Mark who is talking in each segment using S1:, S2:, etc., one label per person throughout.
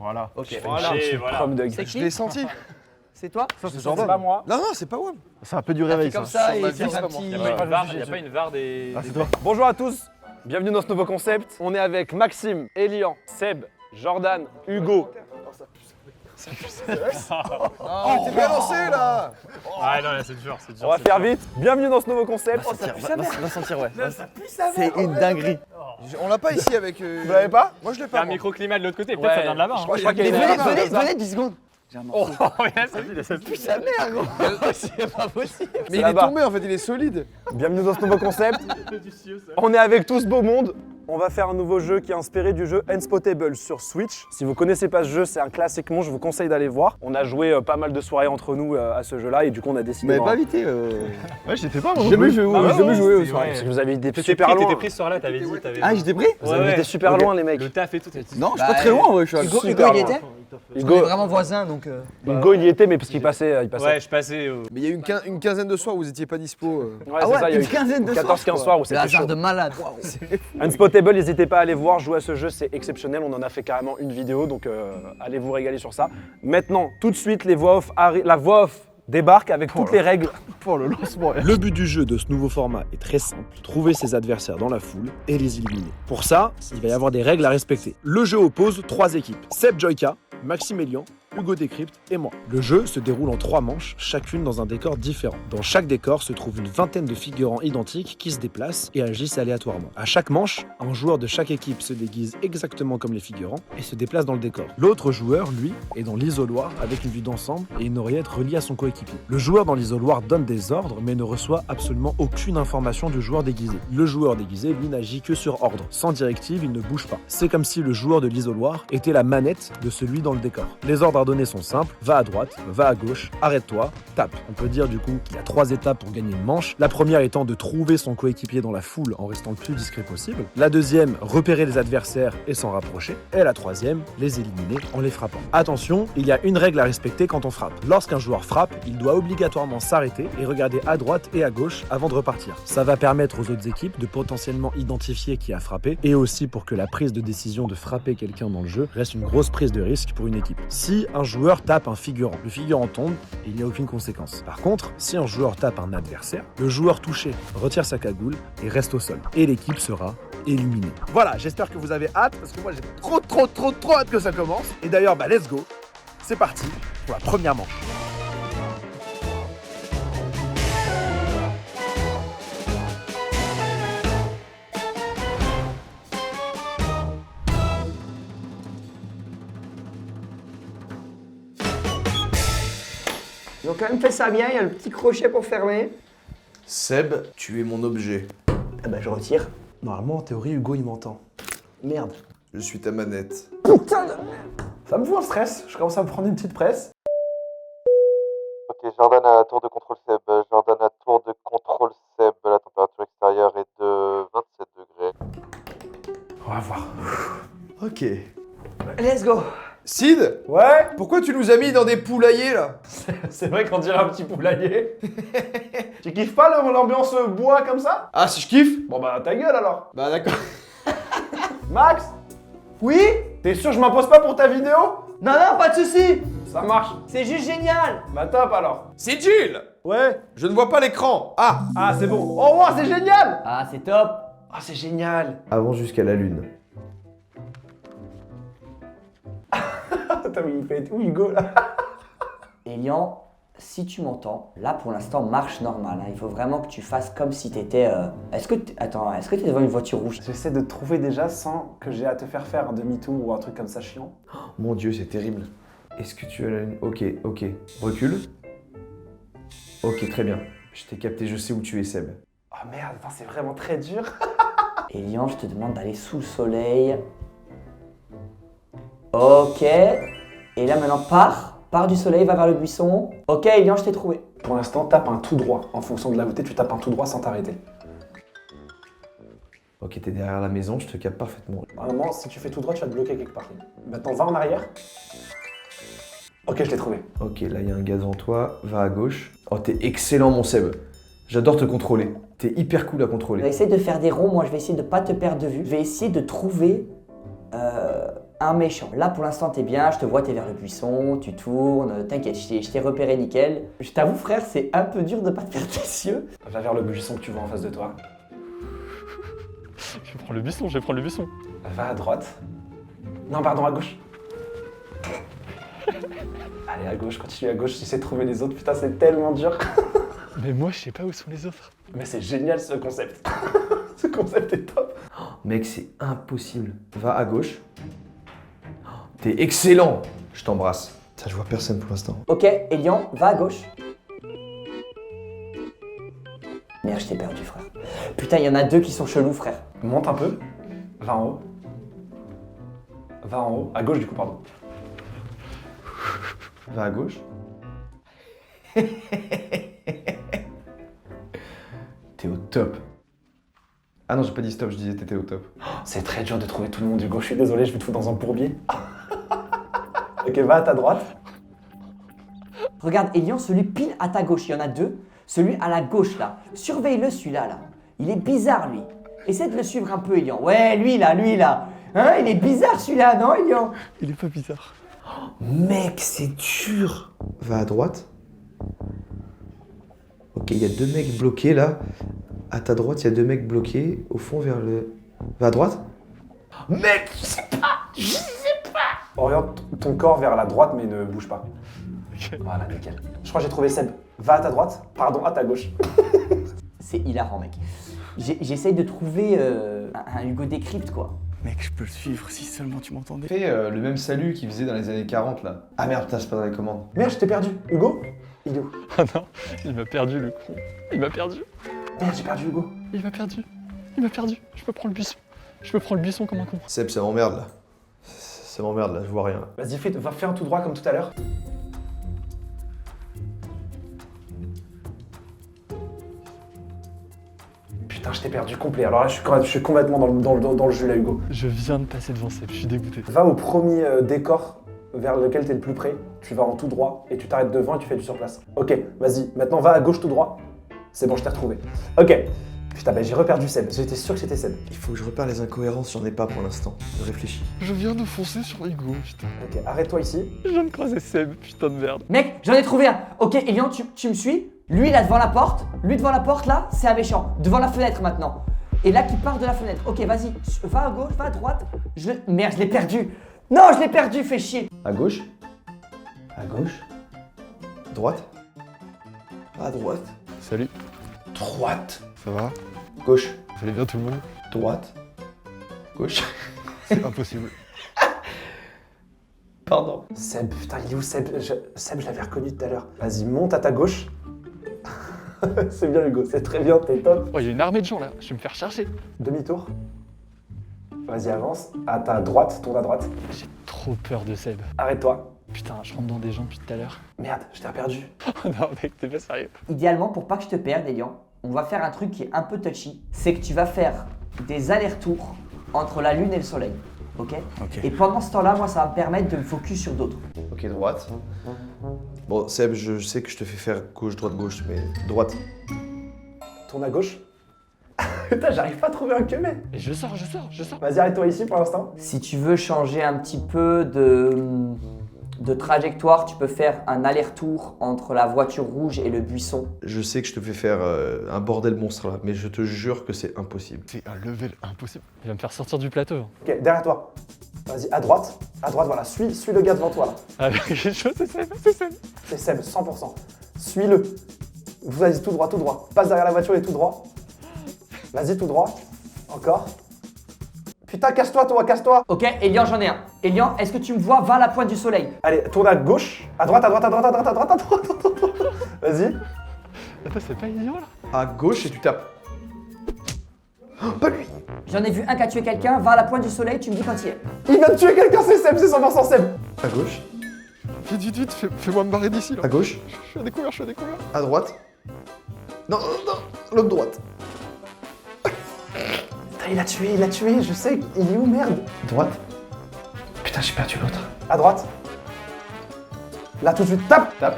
S1: Voilà.
S2: Ok,
S3: Voilà.
S2: C'est
S4: Je
S2: qui?
S4: l'ai senti.
S2: C'est toi?
S1: Ça,
S4: C'est Jordan.
S1: pas moi.
S4: Non, non, c'est pas WAM.
S1: C'est un peu du
S2: T'as
S1: réveil,
S2: fait comme
S1: ça.
S2: ça et
S4: Sur ma
S2: c'est
S4: vie,
S2: un
S4: c'est
S2: petit...
S3: Il n'y a pas une VAR des.
S1: Ah, c'est toi.
S3: Bonjour à tous, bienvenue dans ce nouveau concept. On est avec Maxime, Elian, Seb, Jordan, Hugo.
S4: Oh, t'es bien lancé là.
S3: Ah non, là c'est dur, c'est dur. On va faire vite. Bienvenue dans ce nouveau concept.
S2: Va sentir, ouais.
S1: C'est une dinguerie.
S4: On l'a pas ici avec.
S3: Vous l'avez pas?
S4: Moi je l'ai
S3: Il y a
S4: pas.
S3: un
S4: moi.
S3: microclimat de l'autre côté, peut-être ça vient de là-bas.
S4: Je crois qu'il y a
S2: Mais
S4: une-
S2: venez 10 secondes. J'ai un morceau.
S3: Plus
S2: Sa mère, gros. C'est pas possible.
S4: Mais il est
S3: là-bas.
S4: tombé en fait, il est solide.
S3: Bienvenue dans ce nouveau concept. On est avec tout ce beau monde. On va faire un nouveau jeu qui est inspiré du jeu Unspotable sur Switch. Si vous connaissez pas ce jeu, c'est un classique mon, je vous conseille d'aller voir. On a joué pas mal de soirées entre nous à ce jeu-là et du coup on a décidé.
S1: Mais
S3: d'en-
S1: pas invité. Ouais, j'étais pas moi.
S4: Jamais joué,
S3: Ah ouais,
S4: jamais
S3: ouais,
S4: joué aux
S3: c'est
S4: soirées.
S3: Parce que vous avez été
S5: T'étais
S3: super
S5: pris,
S3: loin.
S5: t'étais pris ce soir-là, t'avais dit.
S1: Ah, j'étais pris?
S3: Vous avez été super loin les mecs.
S5: Le taf et tout.
S1: Non, je suis pas très loin, ouais. Je suis
S2: Hugo,
S1: super
S2: il y
S1: loin.
S2: était? On est
S3: Hugo,
S2: vraiment voisins, donc...
S3: Hugo, il y était mais parce qu'il passait.
S5: Ouais, je passais.
S4: Mais il y a eu une quinzaine de soirs où vous étiez pas dispo.
S3: Ouais,
S2: Ah
S3: c'est ça, il y a
S2: une
S3: eu
S2: quinzaine de
S3: 14-15 soirs où
S2: Le
S3: c'était
S2: hasard
S3: chaud.
S2: de malade.
S3: Unspotable, n'hésitez pas à aller voir, jouer à ce jeu, c'est exceptionnel. On en a fait carrément une vidéo, donc allez vous régaler sur ça. Maintenant, tout de suite, la voix off débarque avec toutes les règles.
S1: Pour le lancement.
S6: Le but du jeu de ce nouveau format est très simple, trouver ses adversaires dans la foule et les éliminer. Pour ça, il va y avoir des règles à respecter. Le jeu oppose 3 équipes, Seb Joyka, Maxime Elian, Hugo Décrypte et moi. Le jeu se déroule en 3 manches, chacune dans un décor différent. Dans chaque décor se trouve une vingtaine de figurants identiques qui se déplacent et agissent aléatoirement. À chaque manche, un joueur de chaque équipe se déguise exactement comme les figurants et se déplace dans le décor. L'autre joueur, lui, est dans l'isoloir avec une vue d'ensemble et une oreillette reliée à son coéquipier. Le joueur dans l'isoloir donne des ordres mais ne reçoit absolument aucune information du joueur déguisé. Le joueur déguisé, lui, n'agit que sur ordre. Sans directive, il ne bouge pas. C'est comme si le joueur de l'isoloir était la manette de celui dans le décor. Les ordres à donner sont simples, va à droite, va à gauche, arrête-toi, tape. On peut dire du coup qu'il y a 3 étapes pour gagner une manche. La première étant de trouver son coéquipier dans la foule en restant le plus discret possible. La deuxième, repérer les adversaires et s'en rapprocher. Et la troisième, les éliminer en les frappant. Attention, il y a une règle à respecter quand on frappe. Lorsqu'un joueur frappe, il doit obligatoirement s'arrêter et regarder à droite et à gauche avant de repartir. Ça va permettre aux autres équipes de potentiellement identifier qui a frappé et aussi pour que la prise de décision de frapper quelqu'un dans le jeu reste une grosse prise de risque pour une équipe. Si un joueur tape un figurant, le figurant tombe et il n'y a aucune conséquence. Par contre, si un joueur tape un adversaire, le joueur touché retire sa cagoule et reste au sol. Et l'équipe sera éliminée.
S1: Voilà, j'espère que vous avez hâte parce que moi j'ai trop hâte que ça commence. Et d'ailleurs, bah let's go. C'est parti pour la première manche.
S2: Ils ont quand même fait ça bien, il y a le petit crochet pour fermer.
S4: Seb, tu es mon objet.
S2: Ah bah je retire.
S3: Normalement, en théorie, Hugo, il m'entend. Merde.
S4: Je suis ta manette.
S2: Putain de...
S3: Ça me fout un stress, je commence à me prendre une petite presse.
S7: Ok, Jordan à tour de contrôle Seb. Jordan à tour de contrôle Seb. La température extérieure est de 27 degrés.
S3: On va voir.
S4: Ok.
S2: Let's go.
S4: Sid,
S3: Ouais,
S4: pourquoi tu nous as mis dans des poulaillers là?
S3: c'est vrai qu'on dirait un petit poulailler. Tu kiffes pas l'ambiance bois comme ça?
S4: Ah, si je kiffe?
S3: Bon bah ta gueule alors.
S4: Bah d'accord.
S3: Max,
S2: Oui?
S3: t'es sûr que je m'impose pas pour ta vidéo?
S2: Non, non, pas de soucis.
S3: Ça marche.
S2: C'est juste génial.
S3: Bah top alors.
S4: C'est Jules!
S3: Ouais.
S4: Je ne vois pas l'écran. Ah!
S3: Ah c'est bon. Oh wow, c'est génial.
S2: Ah, c'est top.
S3: Ah c'est génial.
S4: Avant jusqu'à la lune.
S3: Attends, mais il fait où Hugo là?
S2: Elian, si tu m'entends, là pour l'instant marche normale. Il faut vraiment que tu fasses comme si t'étais... Attends, est-ce que t'es devant une voiture rouge?
S3: J'essaie de te trouver déjà sans que j'ai à te faire un demi-tour ou un truc comme ça chiant.
S4: Mon Dieu, c'est terrible. Est-ce que tu as la lune? Ok, ok. Recule. Ok, très bien. Je t'ai capté, je sais où tu es, Seb.
S3: Oh merde, attends, c'est vraiment très dur.
S2: Elian, je te demande d'aller sous le soleil. Ok. Et là maintenant, pars du soleil, va vers le buisson. Ok, Elian, je t'ai trouvé.
S3: Pour l'instant, tape un tout droit. En fonction de là où t'es, tu tapes un tout droit sans t'arrêter.
S4: Ok, t'es derrière la maison, je te capte parfaitement.
S3: Normalement, si tu fais tout droit, tu vas te bloquer quelque part. Maintenant, va en arrière. Ok, je l'ai trouvé.
S4: Ok, là, il y a un gaz en toi. Va à gauche. Oh, t'es excellent, mon Seb. J'adore te contrôler. T'es hyper cool à
S2: On va
S4: contrôler.
S2: essayer de faire des ronds. Moi, je vais essayer de pas te perdre de vue. Je vais essayer de trouver un méchant. Là pour l'instant t'es bien, je te vois, t'es vers le buisson, tu tournes, t'inquiète, je t'ai repéré nickel. Je t'avoue frère, c'est un peu dur de pas te faire tes yeux.
S3: Va vers le buisson que tu vois en face de toi.
S5: Je vais prendre le buisson, je vais prendre le buisson.
S3: Va à droite. Non, pardon, à gauche. Allez, à gauche, continue à gauche, j'essaie de trouver les autres. Putain, c'est tellement dur.
S5: Mais moi, je sais pas où sont les autres.
S3: Mais c'est génial ce concept. Ce concept est top.
S4: Mec, c'est impossible. Va à gauche. T'es excellent. Je t'embrasse. Ça, je vois personne pour l'instant.
S2: Ok, Elian, va à gauche. Merde, je t'ai perdu frère. Putain, il y en a deux qui sont chelous frère.
S3: Monte un peu. Va en haut. Va en haut. À gauche, du coup, pardon.
S4: Va à gauche. T'es au top. Ah non, j'ai pas dit stop, je disais t'étais au top.
S3: C'est très dur de trouver tout le monde, Hugo. Je suis désolé, je vais te foutre dans un bourbier. Ok, va à ta droite.
S2: Regarde, Elian, celui pile à ta gauche, il y en a deux. Celui à la gauche là, surveille-le celui-là là. Il est bizarre lui. Essaie de le suivre un peu, Elian. Ouais, lui là. Hein, il est bizarre celui-là, non, Elian?
S5: Il est pas bizarre.
S4: Mec, c'est dur. Va à droite. Ok, il y a deux mecs bloqués là. À ta droite, il y a deux mecs bloqués. Au fond, vers le... Va à droite. Mec, je sais pas.
S3: Oriente ton corps vers la droite, mais ne bouge pas.
S5: Ok.
S3: Voilà, nickel. Je crois que j'ai trouvé Seb. Va à ta droite. Pardon, à ta gauche.
S2: C'est hilarant, mec. J'essaye de trouver un Hugo Décrypte, quoi.
S5: Mec, je peux le suivre si seulement tu m'entendais.
S4: Fais le même salut qu'il faisait dans les années 40 là. Ah merde, putain, c'est pas dans les commandes.
S3: Merde, je t'ai perdu. Hugo? Il est où?
S5: Ah non, il m'a perdu le con. Il m'a perdu.
S3: Merde, j'ai perdu Hugo.
S5: Il m'a perdu. Il m'a perdu. Je peux prendre le buisson. Je peux prendre le buisson comme un con.
S4: Seb, ça m'emmerde là. Ça m'emmerde là, je vois rien.
S3: Vas-y, va faire un tout droit comme tout à l'heure. Putain, je t'ai perdu complet. Alors là, je suis complètement dans le jus là, Hugo.
S5: Je viens de passer devant Seb, je suis dégoûté.
S3: Va au premier décor vers lequel t'es le plus près. Tu vas en tout droit et tu t'arrêtes devant et tu fais du surplace. Ok, vas-y. Maintenant, va à gauche tout droit. C'est bon, je t'ai retrouvé. Ok. Putain, bah j'ai reperdu Seb. J'étais sûr que c'était Seb.
S4: Il faut que je repère les incohérences, j'en ai pas pour l'instant. Je réfléchis.
S5: Je viens de foncer sur Hugo, putain.
S3: Ok, arrête-toi ici.
S5: Je viens de croiser Seb, putain de merde.
S2: Mec, j'en ai trouvé un. Ok, Elian, tu me suis? Lui, là, devant la porte. Lui, devant la porte, là, c'est un méchant. Devant la fenêtre, maintenant. Et là, qui part de la fenêtre. Ok, vas-y. Va à gauche, va à droite. Merde, je l'ai perdu. Non, je l'ai perdu, fais chier.
S4: À gauche.
S3: À gauche.
S4: Droite. À droite.
S5: Salut,
S3: Droite.
S5: ça va?
S4: Gauche.
S5: Vous allez bien tout le monde?
S4: Droite. Gauche.
S5: C'est impossible.
S4: Pardon.
S3: Seb, putain, il est où Seb? Seb, je l'avais reconnu tout à l'heure. Vas-y, monte à ta gauche. C'est bien Hugo, c'est très bien, t'es top.
S5: Oh, il y a une armée de gens là, je vais me faire chercher.
S3: Demi-tour. Vas-y, avance. À ta droite, tourne à droite.
S5: J'ai trop peur de Seb.
S3: Arrête-toi.
S5: Putain, je rentre dans des gens depuis tout à l'heure.
S3: Merde, je t'ai perdu.
S5: Oh non, mec, t'es pas sérieux.
S2: Idéalement, pour pas que je te perde, Elian, on va faire un truc qui est un peu touchy. C'est que tu vas faire des allers-retours entre la lune et le soleil. Ok? Et pendant ce temps-là, moi, ça va me permettre de me focus sur d'autres.
S4: Ok, droite. Bon, Seb, je sais que je te fais faire gauche, droite, gauche, mais droite.
S3: Tourne à gauche. Putain, j'arrive pas à trouver un kemet.
S5: Et je sors.
S3: Vas-y, arrête-toi ici pour l'instant.
S2: Si tu veux changer un petit peu de trajectoire, tu peux faire un aller-retour entre la voiture rouge et le buisson.
S4: Je sais que je te fais faire un bordel monstre là, mais je te jure que c'est impossible.
S5: C'est un level impossible. Il va me faire sortir du plateau.
S3: Ok, derrière toi. Vas-y, à droite. À droite, voilà. Suis le gars devant toi là.
S5: Ah, quelque chose, c'est Seb, c'est Seb.
S3: C'est Seb, 100%. Suis-le. Vas-y, tout droit, tout droit. Passe derrière la voiture et tout droit. Vas-y, tout droit. Encore. Putain, casse-toi, toi, casse-toi.
S2: Ok, Elian, j'en ai un. Elian, est-ce que tu me vois? Va à la pointe du soleil.
S3: Allez, tourne à gauche. À droite, à droite, à droite, à droite, à droite, à droite. Vas-y.
S5: Attends, c'est pas idiot là?
S4: À gauche et tu tapes. Oh, pas lui.
S2: J'en ai vu un qui a tué quelqu'un. Va à la pointe du soleil, tu me dis quand il est.
S3: Il vient de tuer quelqu'un, c'est Seb, c'est 100% Seb.
S4: À gauche.
S5: Vite, fais-moi me barrer d'ici là.
S4: À gauche.
S5: Je suis à découvert.
S4: À droite. Non, non, non. L'autre droite.
S3: Putain, il l'a tué, je sais. Il est où, merde?
S4: Droite.
S3: Putain, j'ai perdu l'autre. À droite. Là, tout de suite, tape.
S4: Tape.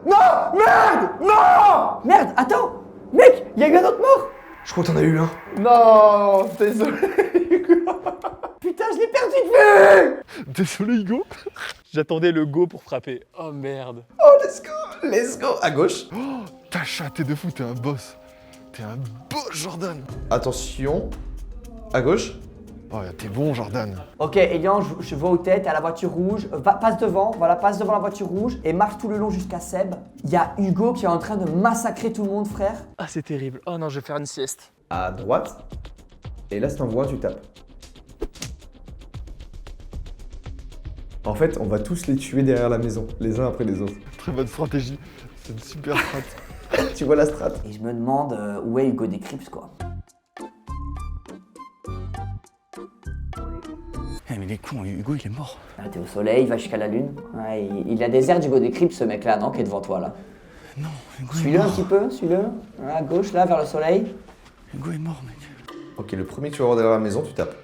S3: Non! Merde! Non!
S2: Merde, attends! Mec, il y a eu un autre mort!
S4: Je crois que t'en as eu un.
S1: Non, désolé.
S2: Putain, je l'ai perdu de vue.
S5: Désolé, Hugo. J'attendais le go pour frapper. Oh merde.
S4: Oh, let's go. À gauche.
S5: T'as chat, t'es de fou, t'es un boss. T'es un boss, Jordan.
S4: Attention. À gauche.
S5: Oh, t'es bon, Jordan.
S2: Ok, Elian, je vois où t'es, t'es à la voiture rouge. Passe devant, voilà, passe devant la voiture rouge et marche tout le long jusqu'à Seb. Il y a Hugo qui est en train de massacrer tout le monde, frère.
S5: Ah, c'est terrible. Oh non, je vais faire une sieste.
S4: À droite. Et là, si t'en vois, tu tapes. En fait, on va tous les tuer derrière la maison, les uns après les autres.
S5: Très bonne stratégie. C'est une super strat.
S4: Tu vois la strat?
S2: Et je me demande où est Hugo Décrypte, quoi.
S8: Eh mais il est con, Hugo il est mort.
S2: Là, t'es au soleil, il va jusqu'à la lune. Ouais, il a des airs d'Hugo Décrypte, ce mec-là, non, qui est devant toi, là.
S8: Non, Hugo est
S2: Suis-le un
S8: mort.
S2: petit peu, suis-le. À gauche, là, vers le soleil.
S8: Hugo est mort, mec.
S4: Ok, le premier que tu vas voir derrière la maison, tu tapes.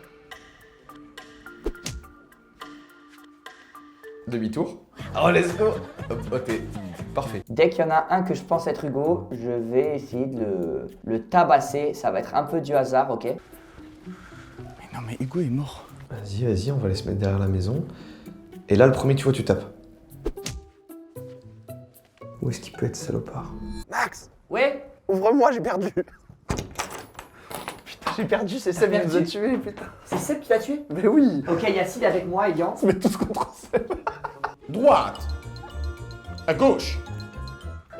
S4: Demi-tour. Oh, let's go. Hop, ok, parfait.
S2: Dès qu'il y en a un que je pense être Hugo, je vais essayer de le tabasser. Ça va être un peu du hasard, ok?
S8: Mais non mais Hugo est mort.
S4: Vas-y, on va les se mettre derrière la maison. Et là, le premier que tu vois, tu tapes. Où est-ce qu'il peut être, salopard?
S3: Max,
S2: Ouais?
S3: ouvre-moi, j'ai perdu. Putain, j'ai perdu, c'est Seb qui nous a
S2: perdu.
S3: tués, putain.
S2: C'est Seb qui t'a tué?
S3: Mais oui.
S2: Ok, Yacine avec moi, Elian.
S3: On est tous contre Seb.
S1: Droite. À gauche.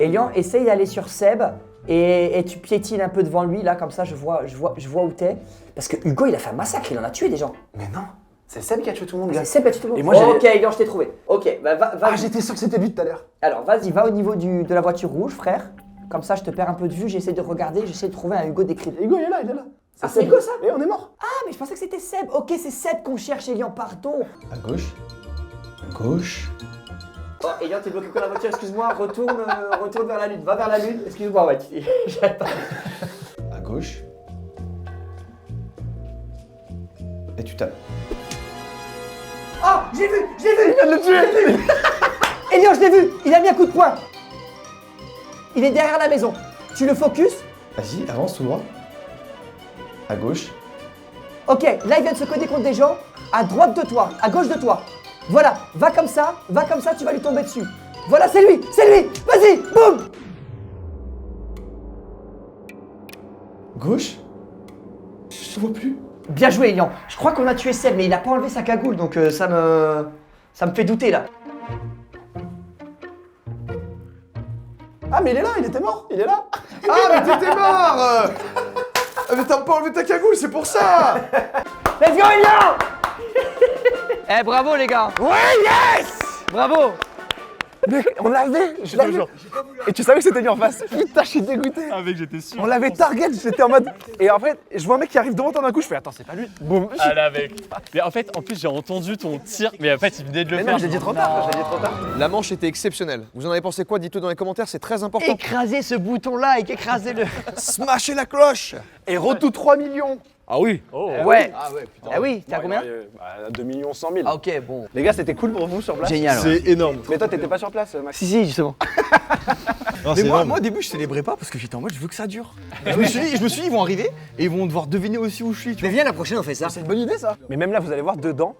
S2: Elian, essaye d'aller sur Seb et tu piétines un peu devant lui, là, comme ça, je vois où t'es. Parce que Hugo, il a fait un massacre, il en a tué des gens.
S3: Mais non, c'est Seb qui a tué tout le monde, gars.
S2: C'est Seb, tu te
S3: Et moi, j'allais-
S2: Ok, Elian, je t'ai trouvé. Ok, bah va.
S3: Ah, j'étais sûr que c'était lui tout à l'heure.
S2: Alors, vas-y, va au niveau de la voiture rouge, frère. Comme ça, je te perds un peu de vue, j'essaie de regarder, j'essaie de trouver un Hugo Décrypte.
S3: Hugo, il est là, il est là.
S2: Ah, c'est Hugo, ça?
S3: Et on est mort.
S2: Ah, mais je pensais que c'était Seb. Ok, c'est Seb qu'on cherche, Elian, pardon.
S4: À gauche. Gauche.
S2: Oh, Elian, t'es bloqué dans la voiture, excuse-moi, retourne vers la lune, va vers la lune. Excuse-moi, ouais, j'avais pas.
S4: À gauche. Et tu tapes.
S2: Oh, j'ai vu. Il vient de le tuer. Elian, je l'ai vu, il a mis un coup de poing. Il est derrière la maison. Tu le focus.
S4: Vas-y, avance tout droit. À gauche.
S2: Ok, là, il vient de se coder contre des gens. À droite de toi, à gauche de toi. Voilà, va comme ça, tu vas lui tomber dessus. Voilà, c'est lui. Vas-y, boum.
S4: Gauche. Je te vois plus.
S2: Bien joué, Elian. Je crois qu'on a tué Seb, mais il a pas enlevé sa cagoule, donc ça me fait douter là.
S3: Ah, mais il est là, il était mort, il est là.
S1: Ah, mais t'étais mort. Ah, mais t'as pas enlevé ta cagoule, c'est pour ça.
S2: Let's go, Elian. Eh, bravo les gars.
S3: Ouais, yes.
S2: Bravo.
S3: Mec, on l'avait, je l'avais. Et tu savais que c'était lui en face. Putain, je suis dégoûté.
S5: Ah mec, j'étais sûr.
S3: On l'avait target, j'étais en mode. Et après, je vois un mec qui arrive devant toi d'un coup, je fais attends, c'est pas lui. Boum.
S5: Ah là mec. Mais en fait, j'ai entendu ton tir, mais en fait, il venait de le
S3: Mais
S5: faire.
S3: non, je l'ai dit trop tard, je l'ai dit trop tard.
S9: La manche était exceptionnelle. Vous en avez pensé quoi? Dites-le dans les commentaires, c'est très important.
S2: Écrasez ce bouton-là et écrasez-le.
S9: Smashez la cloche.
S3: Et retour 3 millions.
S9: Ah oui.
S5: Oh.
S2: Ouais.
S9: Ah ouais, putain.
S2: Ah oui, t'as combien?
S3: 2 millions 100 000.
S2: Ah ok, bon.
S3: Les gars, c'était cool pour vous sur place.
S2: Génial.
S5: C'est énorme.
S3: Mais toi, t'étais pas sur place, Max.
S2: Si, justement.
S5: Non,
S9: Mais
S5: c'est
S9: moi,
S5: énorme.
S9: au début, je célébrais pas parce que j'étais en mode je veux que ça dure. Je me suis dit, ils vont arriver et ils vont devoir deviner aussi où je suis. Tu vois.
S2: viens la prochaine, on fait ça.
S3: C'est une bonne idée ça. Mais même là, vous allez voir dedans,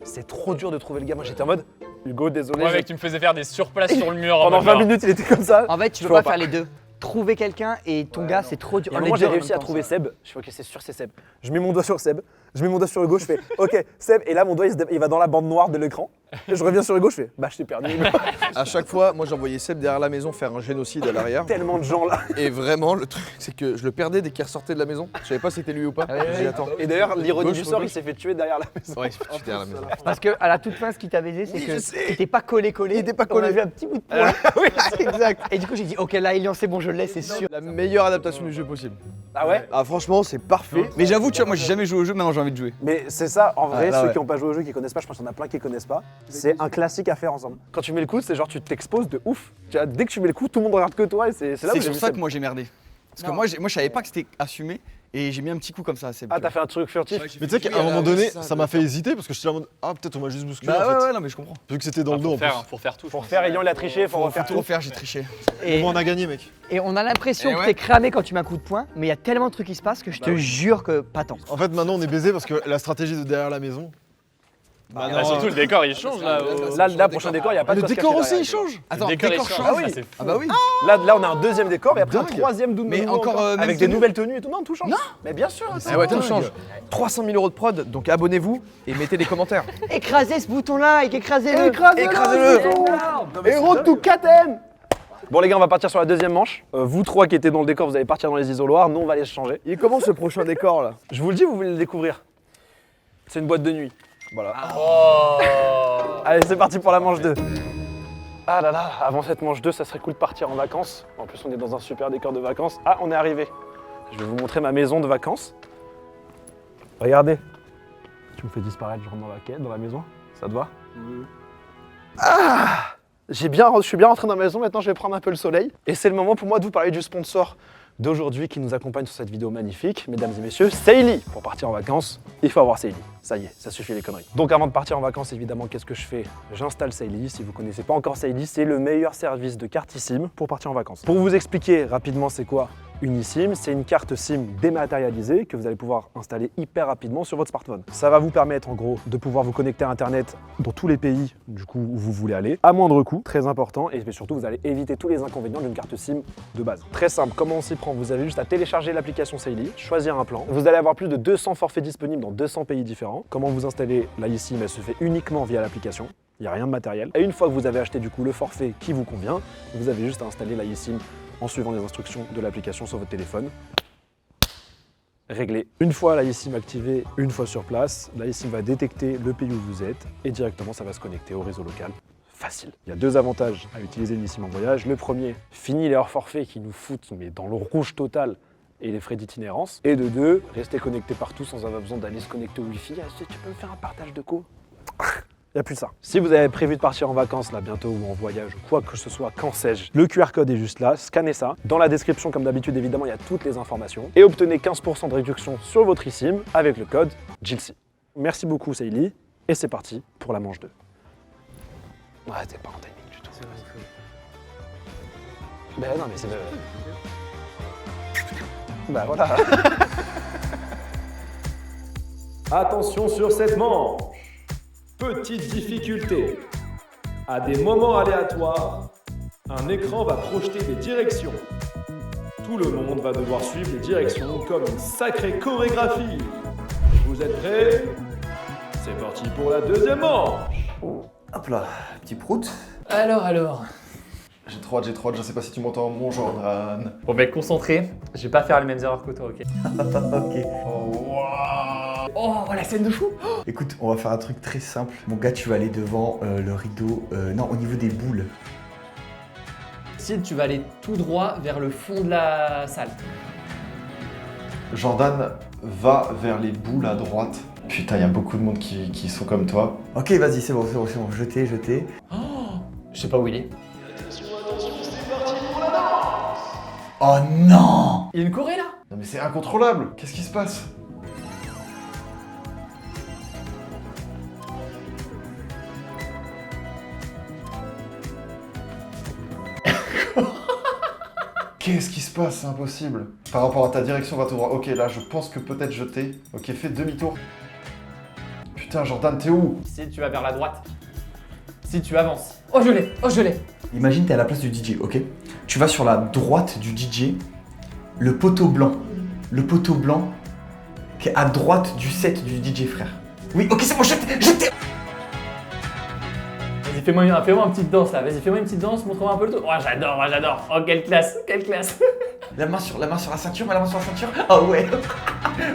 S3: c'est trop dur de trouver le gars. Moi, j'étais en mode Hugo, désolé.
S5: Ouais
S3: je-
S5: mec, tu me faisais faire des surplaces sur le mur. en
S3: Pendant
S5: mode
S3: 20
S5: genre.
S3: minutes, il était comme ça.
S2: En fait, tu
S3: Je
S2: peux
S3: vois
S2: pas faire les deux. Trouver quelqu'un et ton gars, c'est trop dur.
S3: Et à un
S2: Les
S3: moment,
S2: deux
S3: j'ai
S2: en
S3: réussi
S2: même
S3: à
S2: temps,
S3: trouver
S2: ça.
S3: Seb. Je fais ok, c'est sûr, c'est Seb. Je mets mon doigt sur Seb. Je mets mon doigt sur Hugo. Je fais ok, Seb. Et là, mon doigt, il va dans la bande noire de l'écran. Et je reviens sur Hugo. Je fais bah, je t'ai perdu.
S9: À chaque fois, moi j'envoyais Seb derrière la maison faire un génocide à l'arrière.
S3: Tellement de gens là.
S9: Et vraiment, le truc, c'est que je le perdais dès qu'il ressortait de la maison. Je savais pas si c'était lui ou pas. J'ai dit, attends.
S3: Et d'ailleurs, l'ironie
S9: Gauche,
S3: du sort,
S9: gauche.
S3: il s'est fait tuer derrière la maison.
S9: Ouais, j'étais derrière la maison.
S2: Parce que à la toute fin, ce qui t'avait dit, c'est
S9: Oui,
S2: que
S9: je sais.
S2: t'étais pas collé.
S9: Il était pas
S2: On
S9: collé.
S2: a vu un petit bout de poing. Oui, exact. Et du coup, j'ai dit, ok, là, Elian, c'est bon, je l'ai, c'est sûr.
S9: La meilleure adaptation du jeu possible.
S3: Ah ouais.
S9: Ah franchement, c'est parfait. Mais j'avoue, tu vois, moi j'ai jamais joué au jeu, maintenant j'ai envie de jouer.
S3: Mais c'est ça, en vrai,
S9: là,
S3: ceux
S9: ouais.
S3: qui n'ont pas joué au jeu, qui connaissent pas, je pense qu'il y en a plein qui connaissent pas. C'est un classique à faire ensemble. Quand tu mets le coup, c'est genre tu t'exposes de ouf. Tu vois, dès que tu mets le coup, tout le monde regarde que toi et c'est là où
S9: C'est
S3: j'ai
S9: sur
S3: vu
S9: ça
S3: Seb.
S9: que moi j'ai merdé. Parce que
S2: Non.
S9: moi je savais pas que c'était assumé. et j'ai mis un petit coup comme ça. C'est
S3: Ah, t'as fait un truc furtif?
S10: Mais tu sais qu'à un moment donné, ça m'a fait hésiter parce que j'étais là en mode ah, peut-être on m'a juste bousculé.
S9: Bah
S10: en fait.
S9: ouais, non, mais je comprends.
S10: Vu que c'était dans le dos en plus.
S5: Faut faire tout.
S3: Pour faire, ayant il a triché, faut refaire
S9: Faut
S3: tout.
S9: refaire, j'ai triché.
S10: Au moins, on a gagné, mec.
S2: Et on a l'impression
S9: Eh
S2: que
S9: ouais.
S2: t'es cramé quand tu mets un coup de poing, mais il y a tellement de trucs qui se passent que je te jure que pas tant.
S10: En fait, maintenant, on est baisé parce que la stratégie de derrière la maison. Bah non,
S5: Surtout le décor il change là.
S3: Là, prochain décor, il n'y a pas de
S10: le
S3: quoi se
S10: décor
S3: cacher
S10: aussi, il
S3: derrière.
S10: change.
S9: Attends,
S5: décor,
S9: décor
S5: il change.
S9: change.
S3: Ah oui.
S9: Ah bah oui.
S3: Là, on a un deuxième décor et après un
S10: Dingue.
S3: troisième
S9: Mais
S3: nouveau
S9: encore, même
S3: avec des
S9: tenue.
S3: nouvelles tenues et tout. Non, tout change.
S9: Non.
S3: Mais bien sûr.
S9: Ah ouais, tout change. 300 000 € de prod, donc abonnez-vous et mettez des commentaires.
S2: Écrasez ce bouton là, écrasez-le.
S9: Écrasez-le.
S3: Héros to Katem. Bon les gars, on va partir sur la deuxième manche. Vous trois qui étaient dans le décor, vous allez partir dans les isoloirs. Nous, on va aller se changer.
S1: Il est comment ce prochain décor là?
S3: Je vous le dis, vous voulez le découvrir. C'est une boîte de nuit. Voilà. Allez, c'est parti pour la manche 2. Ah là là, avant cette manche 2, ça serait cool de partir en vacances. En plus, on est dans un super décor de vacances. Ah, on est arrivé. Je vais vous montrer ma maison de vacances. Regardez. Tu me fais disparaître, je rentre dans la quête, dans la maison. Ça te va? Ah! Je suis bien rentré dans ma maison, maintenant je vais prendre un peu le soleil. Et c'est le moment pour moi de vous parler du sponsor d'aujourd'hui qui nous accompagne sur cette vidéo magnifique. Mesdames et messieurs, Saily. Pour partir en vacances, il faut avoir Saily. Ça y est, ça suffit les conneries. Donc avant de partir en vacances, évidemment, qu'est-ce que je fais? J'installe Saily. Si vous ne connaissez pas encore Saily, c'est le meilleur service de carte eSIM pour partir en vacances. Pour vous expliquer rapidement c'est quoi une eSIM, c'est une carte SIM dématérialisée que vous allez pouvoir installer hyper rapidement sur votre smartphone. Ça va vous permettre en gros de pouvoir vous connecter à Internet dans tous les pays du coup où vous voulez aller, à moindre coût, très important, et surtout vous allez éviter tous les inconvénients d'une carte SIM de base. Très simple, comment on s'y prend? Vous avez juste à télécharger l'application Saily, choisir un plan. Vous allez avoir plus de 200 forfaits disponibles dans 200 pays différents. Comment vous installez la eSIM? Elle se fait uniquement via l'application. Il n'y a rien de matériel. Et une fois que vous avez acheté du coup le forfait qui vous convient, vous avez juste à installer la eSIM en suivant les instructions de l'application sur votre téléphone. Réglé. Une fois la eSIM activée, une fois sur place, la eSIM va détecter le pays où vous êtes et directement ça va se connecter au réseau local. Facile. Il y a deux avantages à utiliser une eSIM en voyage. Le premier, fini les hors forfaits qui nous foutent mais dans le rouge total et les frais d'itinérance. Et de deux, rester connecté partout sans avoir besoin d'aller se connecter au Wi-Fi. Ah, tu peux me faire un partage de co? Il n'y a plus ça. Si vous avez prévu de partir en vacances là bientôt ou en voyage, quoi que ce soit, quand sais-je, le QR code est juste là, scannez ça. Dans la description, comme d'habitude, évidemment, il y a toutes les informations. Et obtenez 15% de réduction sur votre eSIM avec le code JILSI. Merci beaucoup, Saily. Et c'est parti pour la manche 2. Ouais, t'es pas en timing du tout. Ben non, mais c'est... Bah voilà.
S11: Attention sur cette manche. Petite difficulté. À des moments aléatoires, un écran va projeter des directions. Tout le monde va devoir suivre les directions comme une sacrée chorégraphie. Vous êtes prêts? C'est parti pour la deuxième manche.
S4: Hop là, petit prout.
S5: Alors.
S10: J'ai trop hâte, je sais pas si tu m'entends, mon Jordan.
S5: Bon mec, concentré. Je vais pas faire les mêmes erreurs que toi, ok?
S4: Ok.
S2: Oh, la scène de fou.
S4: Écoute, on va faire un truc très simple. Mon gars, tu vas aller devant le rideau. Non, au niveau des boules.
S5: Sid, tu vas aller tout droit vers le fond de la salle.
S10: Jordan va vers les boules à droite. Putain, il y a beaucoup de monde qui sont comme toi.
S4: Ok, vas-y, c'est bon. Jetez.
S5: Je sais pas où il est.
S4: Oh non!
S5: Il y a une choré là?
S10: Non mais c'est incontrôlable. Qu'est-ce qui se passe? Qu'est-ce qui se passe? C'est impossible. Par rapport à ta direction, va tout droit. Ok, là, je pense que peut-être jeter. Ok, fais demi-tour. Putain, Jordan, t'es où?
S5: Sid, tu vas vers la droite. Sid, tu avances. Oh, je l'ai.
S4: Imagine, t'es à la place du DJ, ok? Tu vas sur la droite du DJ, le poteau blanc qui est à droite du set du DJ, frère. Oui, ok, c'est bon, jetez.
S5: Vas-y, fais-moi une petite danse là. Vas-y, fais-moi une petite danse, montre-moi un peu le tout. Oh, j'adore. Oh, quelle classe.
S4: La main sur la ceinture, Ah ouais.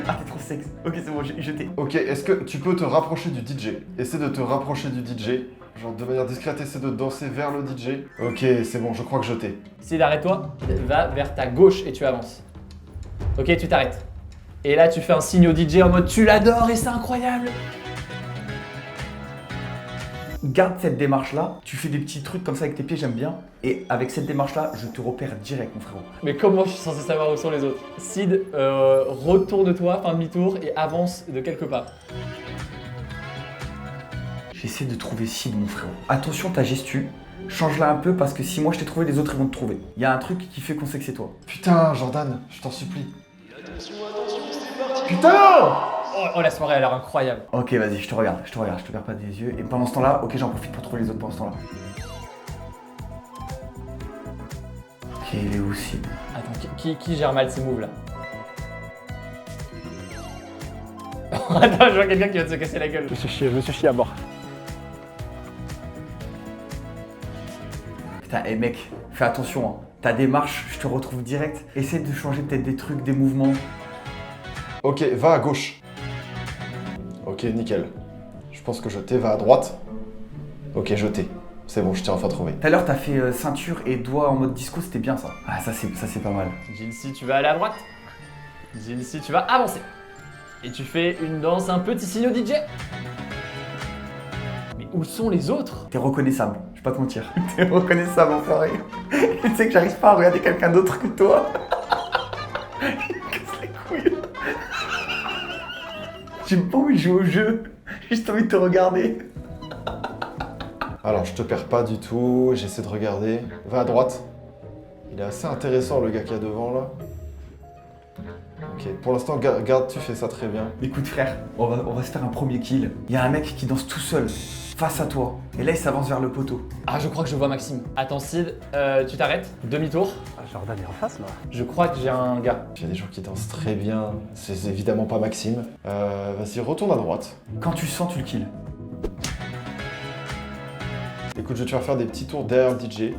S4: Ah, t'es trop sexe. Ok, c'est bon, jeté.
S10: Ok, est-ce que tu peux te rapprocher du DJ? Essaie de te rapprocher du DJ. Genre de manière discrète, essaie de danser vers le DJ. Ok, c'est bon, je crois que je t'ai.
S5: Sid, arrête-toi. Va vers ta gauche et tu avances. Ok, tu t'arrêtes. Et là, tu fais un signe au DJ en mode tu l'adores et c'est incroyable.
S9: Garde cette démarche-là, tu fais des petits trucs comme ça avec tes pieds, j'aime bien. Et avec cette démarche-là, je te repère direct, mon frérot.
S5: Mais comment je suis censé savoir où sont les autres? Sid, retourne-toi, fin demi-tour et avance de quelques pas.
S9: J'essaie de trouver Sid, mon frérot. Attention ta gestu, change-la un peu parce que si moi je t'ai trouvé, les autres ils vont te trouver. Il y a un truc qui fait qu'on sait que c'est toi.
S10: Putain, Jordan, je t'en supplie. Putain!
S5: Oh, la soirée a l'air incroyable.
S9: Ok, vas-y, je te regarde, je te perds pas des yeux. Et pendant ce temps-là, ok, j'en profite pour trouver les autres pendant ce temps-là. Ok, il est où Sid?
S5: Attends, qui gère mal ces moves là? Attends, je vois quelqu'un qui va te se casser la gueule.
S3: Je me suis chié à mort.
S9: Putain, hé mec, fais attention, hein. Ta démarche, je te retrouve direct. Essaie de changer peut-être des trucs, des mouvements.
S10: Ok, va à gauche. Ok, nickel. Je pense que je t'ai, va à droite. Ok, je t'ai. C'est bon, je t'ai enfin trouvé.
S9: Tout à l'heure, t'as fait ceinture et doigt en mode disco, c'était bien ça. Ah, ça c'est pas mal.
S5: Jilcy, tu vas aller à droite. Jilcy, tu vas avancer. Et tu fais une danse, un petit signe au DJ. Mais où sont les autres?
S9: T'es reconnaissable, je vais pas te mentir. T'es reconnaissable, enfoiré. Tu sais que j'arrive pas à regarder quelqu'un d'autre que toi. Il me casse les couilles. J'ai pas envie de jouer au jeu, j'ai juste envie de te regarder.
S10: Alors, je te perds pas du tout, j'essaie de regarder. Va à droite. Il est assez intéressant le gars qui est devant là. Ok, pour l'instant, garde, tu fais ça très bien.
S9: Écoute frère, on va se faire un premier kill. Il y a un mec qui danse tout seul, face à toi. Et là, il s'avance vers le poteau.
S5: Ah, je crois que je vois Maxime. Attends, Sid, tu t'arrêtes. Demi-tour.
S3: Ah, Jordan est en face là.
S5: Je crois que j'ai un gars.
S10: Il y a des gens qui dansent très bien. C'est évidemment pas Maxime. Vas-y, retourne à droite.
S9: Quand tu sens, tu le kills.
S10: Écoute, je vais te faire des petits tours derrière le DJ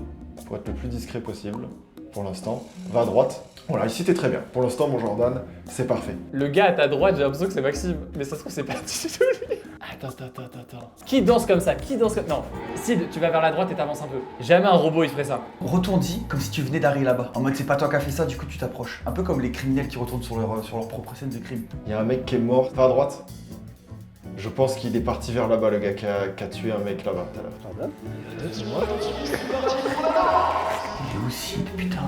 S10: pour être le plus discret possible. Pour l'instant, va à droite. Voilà, ici t'es très bien. Pour l'instant, mon Jordan, c'est parfait.
S5: Le gars à ta droite, j'ai l'impression que c'est Maxime. Mais ça se trouve, c'est pas du tout lui. Attends. Qui danse comme ça? Qui danse comme... Non, Sid, tu vas vers la droite et t'avances un peu. Jamais un robot, il ferait ça.
S9: Retourne-y comme si tu venais d'arriver là-bas. En mode, c'est pas toi qui as fait ça, du coup, tu t'approches. Un peu comme les criminels qui retournent sur leur propre scène de crime.
S10: Il y a un mec qui est mort. Va à droite. Je pense qu'il est parti vers là-bas, le gars qui a tué un mec là-bas tout à l'heure.
S3: Jordan?
S9: Il est aussi, putain.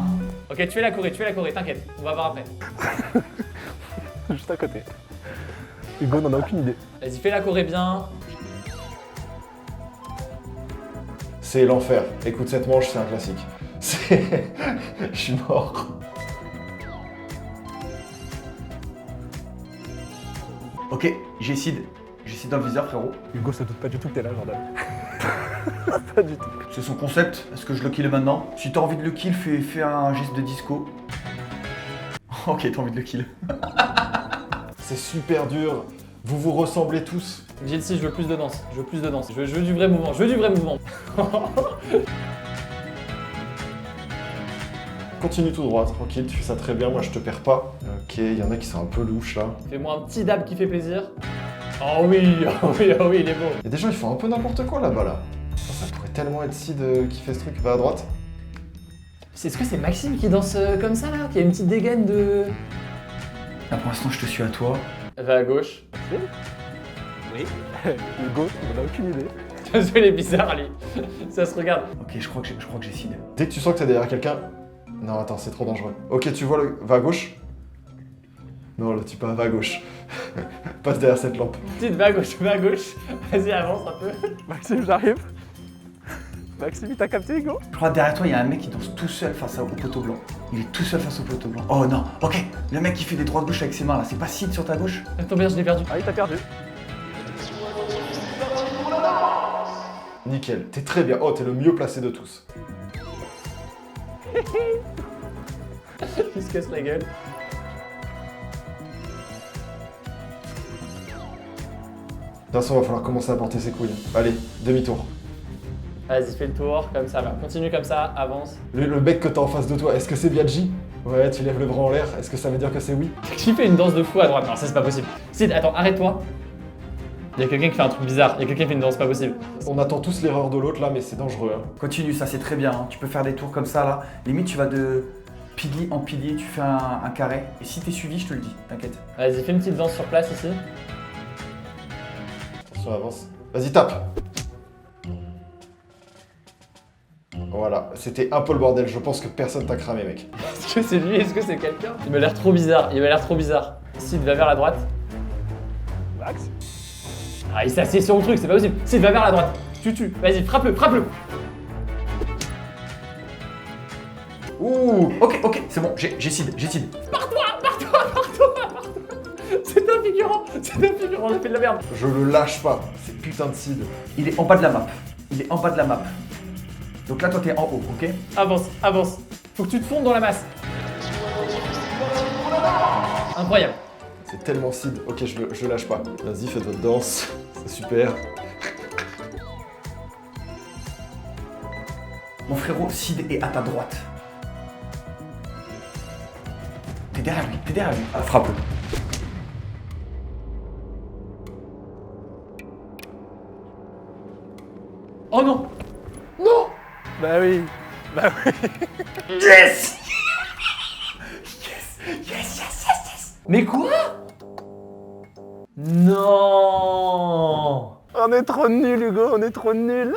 S5: Ok, tu fais la Corée, t'inquiète. On va voir après.
S3: Juste à côté. Hugo n'en a aucune idée.
S5: Vas-y, fais la Corée bien.
S10: C'est l'enfer. Écoute, cette manche, c'est un classique. C'est... Je suis mort.
S9: Ok, j'ai Sid dans le viseur, frérot.
S3: Hugo se doute pas du tout que t'es là, Jordan. Pas du tout.
S9: C'est son concept. Est-ce que je le kill maintenant? Si t'as envie de le kill, fais un geste de disco. Ok, t'as envie de le kill.
S10: C'est super dur. Vous vous ressemblez tous.
S5: Jilcy, je veux plus de danse. Je veux du vrai mouvement.
S10: Continue tout droit, tranquille, tu fais ça très bien, moi je te perds pas. Ok, il y en a qui sont un peu louches là.
S5: Fais-moi un petit dab qui fait plaisir. Oh oui, il est beau.
S10: Il y a des gens, ils font un peu n'importe quoi là-bas là. Ça pourrait tellement être Sid qui fait ce truc. Va à droite.
S5: Est-ce que c'est Maxime qui danse comme ça là? Qui a une petite dégaine de...
S9: Là pour l'instant je te suis à toi.
S5: Va à gauche.
S3: Oui. Hugo, on en a aucune idée.
S5: Il est bizarre lui. Ça se regarde.
S9: Ok, je crois que j'ai Sid.
S10: Dès que tu sens que t'es derrière quelqu'un... Non, attends, c'est trop dangereux. Ok, tu vois le... Va à gauche. Non, le type va à gauche. Passe derrière cette lampe.
S5: Petite va à gauche. Vas-y, avance un peu.
S3: Maxime, j'arrive. Maxime, il t'a capté, Hugo?
S9: Je crois que derrière toi, il y a un mec qui danse tout seul face au poteau blanc. Il est tout seul face au poteau blanc. Oh non, ok. Le mec qui fait des droites gauche avec ses mains là, c'est pas Sid sur ta gauche?
S5: Attends, merde, je l'ai perdu.
S3: Ah, il t'a perdu.
S10: Nickel, t'es très bien. Oh, t'es le mieux placé de tous.
S5: Il se casse la gueule.
S10: De toute façon, il va falloir commencer à porter ses couilles. Allez, demi-tour.
S5: Vas-y, fais le tour, comme ça, va. Continue comme ça, avance.
S10: Le mec que t'as en face de toi, est-ce que c'est Biaggi? Ouais, tu lèves le bras en l'air, est-ce que ça veut dire que c'est oui?
S5: Qui fait une danse de fou à droite? Non, ça c'est pas possible. Sid, attends, arrête-toi. Il y a quelqu'un qui fait un truc bizarre, il y a quelqu'un qui fait une danse pas possible.
S10: On attend tous l'erreur de l'autre là, mais c'est dangereux. Hein.
S9: Continue, ça c'est très bien. Hein. Tu peux faire des tours comme ça là. Limite, tu vas de pilier en pilier, tu fais un carré. Et si t'es suivi, je te le dis, t'inquiète.
S5: Vas-y, fais une petite danse sur place ici.
S10: Attention, avance. Vas-y, tape. Voilà, c'était un peu le bordel. Je pense que personne t'a cramé, mec.
S5: Est-ce que c'est lui? Est-ce que c'est quelqu'un? Il m'a l'air trop bizarre. Il m'a l'air trop bizarre. Sid va vers la droite.
S3: Max.
S5: Ah, il s'est assis sur le truc, c'est pas possible. Sid va vers la droite. Tu tues. Vas-y, frappe-le, frappe-le.
S9: Ouh, ok, c'est bon, j'ai Sid.
S5: Pars-toi. C'est un figurant. On a fait de la merde.
S10: Je le lâche pas, c'est putain de Sid.
S9: Il est en bas de la map. Donc là, toi, t'es en haut, ok?
S5: Avance. Faut que tu te fondes dans la masse. Incroyable.
S10: C'est tellement Sid. Ok, je le lâche pas. Vas-y, faites votre danse. C'est super.
S9: Mon frérot, Sid est à ta droite. T'es derrière lui. Ah, frappe-le.
S5: Oh non.
S3: Bah oui.
S9: Yes.
S2: Mais quoi? Non.
S3: On est trop nuls, Hugo, on est trop nuls.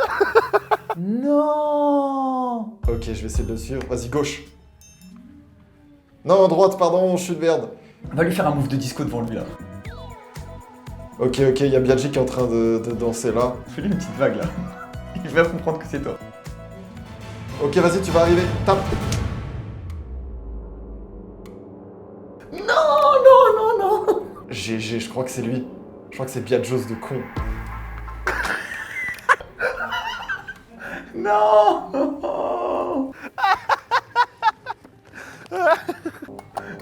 S2: Non.
S10: Ok, je vais essayer de le suivre. Vas-y, gauche. Non, droite, pardon, je suis de merde.
S9: Va lui faire un move de disco devant lui là.
S10: Ok, il y a Biaggi qui est en train de danser là.
S9: Fais-lui une petite vague là. Il va comprendre que c'est toi.
S10: Ok, vas-y, tu vas arriver. Tape.
S9: Non.
S10: Je crois que c'est lui. Je crois que c'est Biaggios de con.
S9: Non.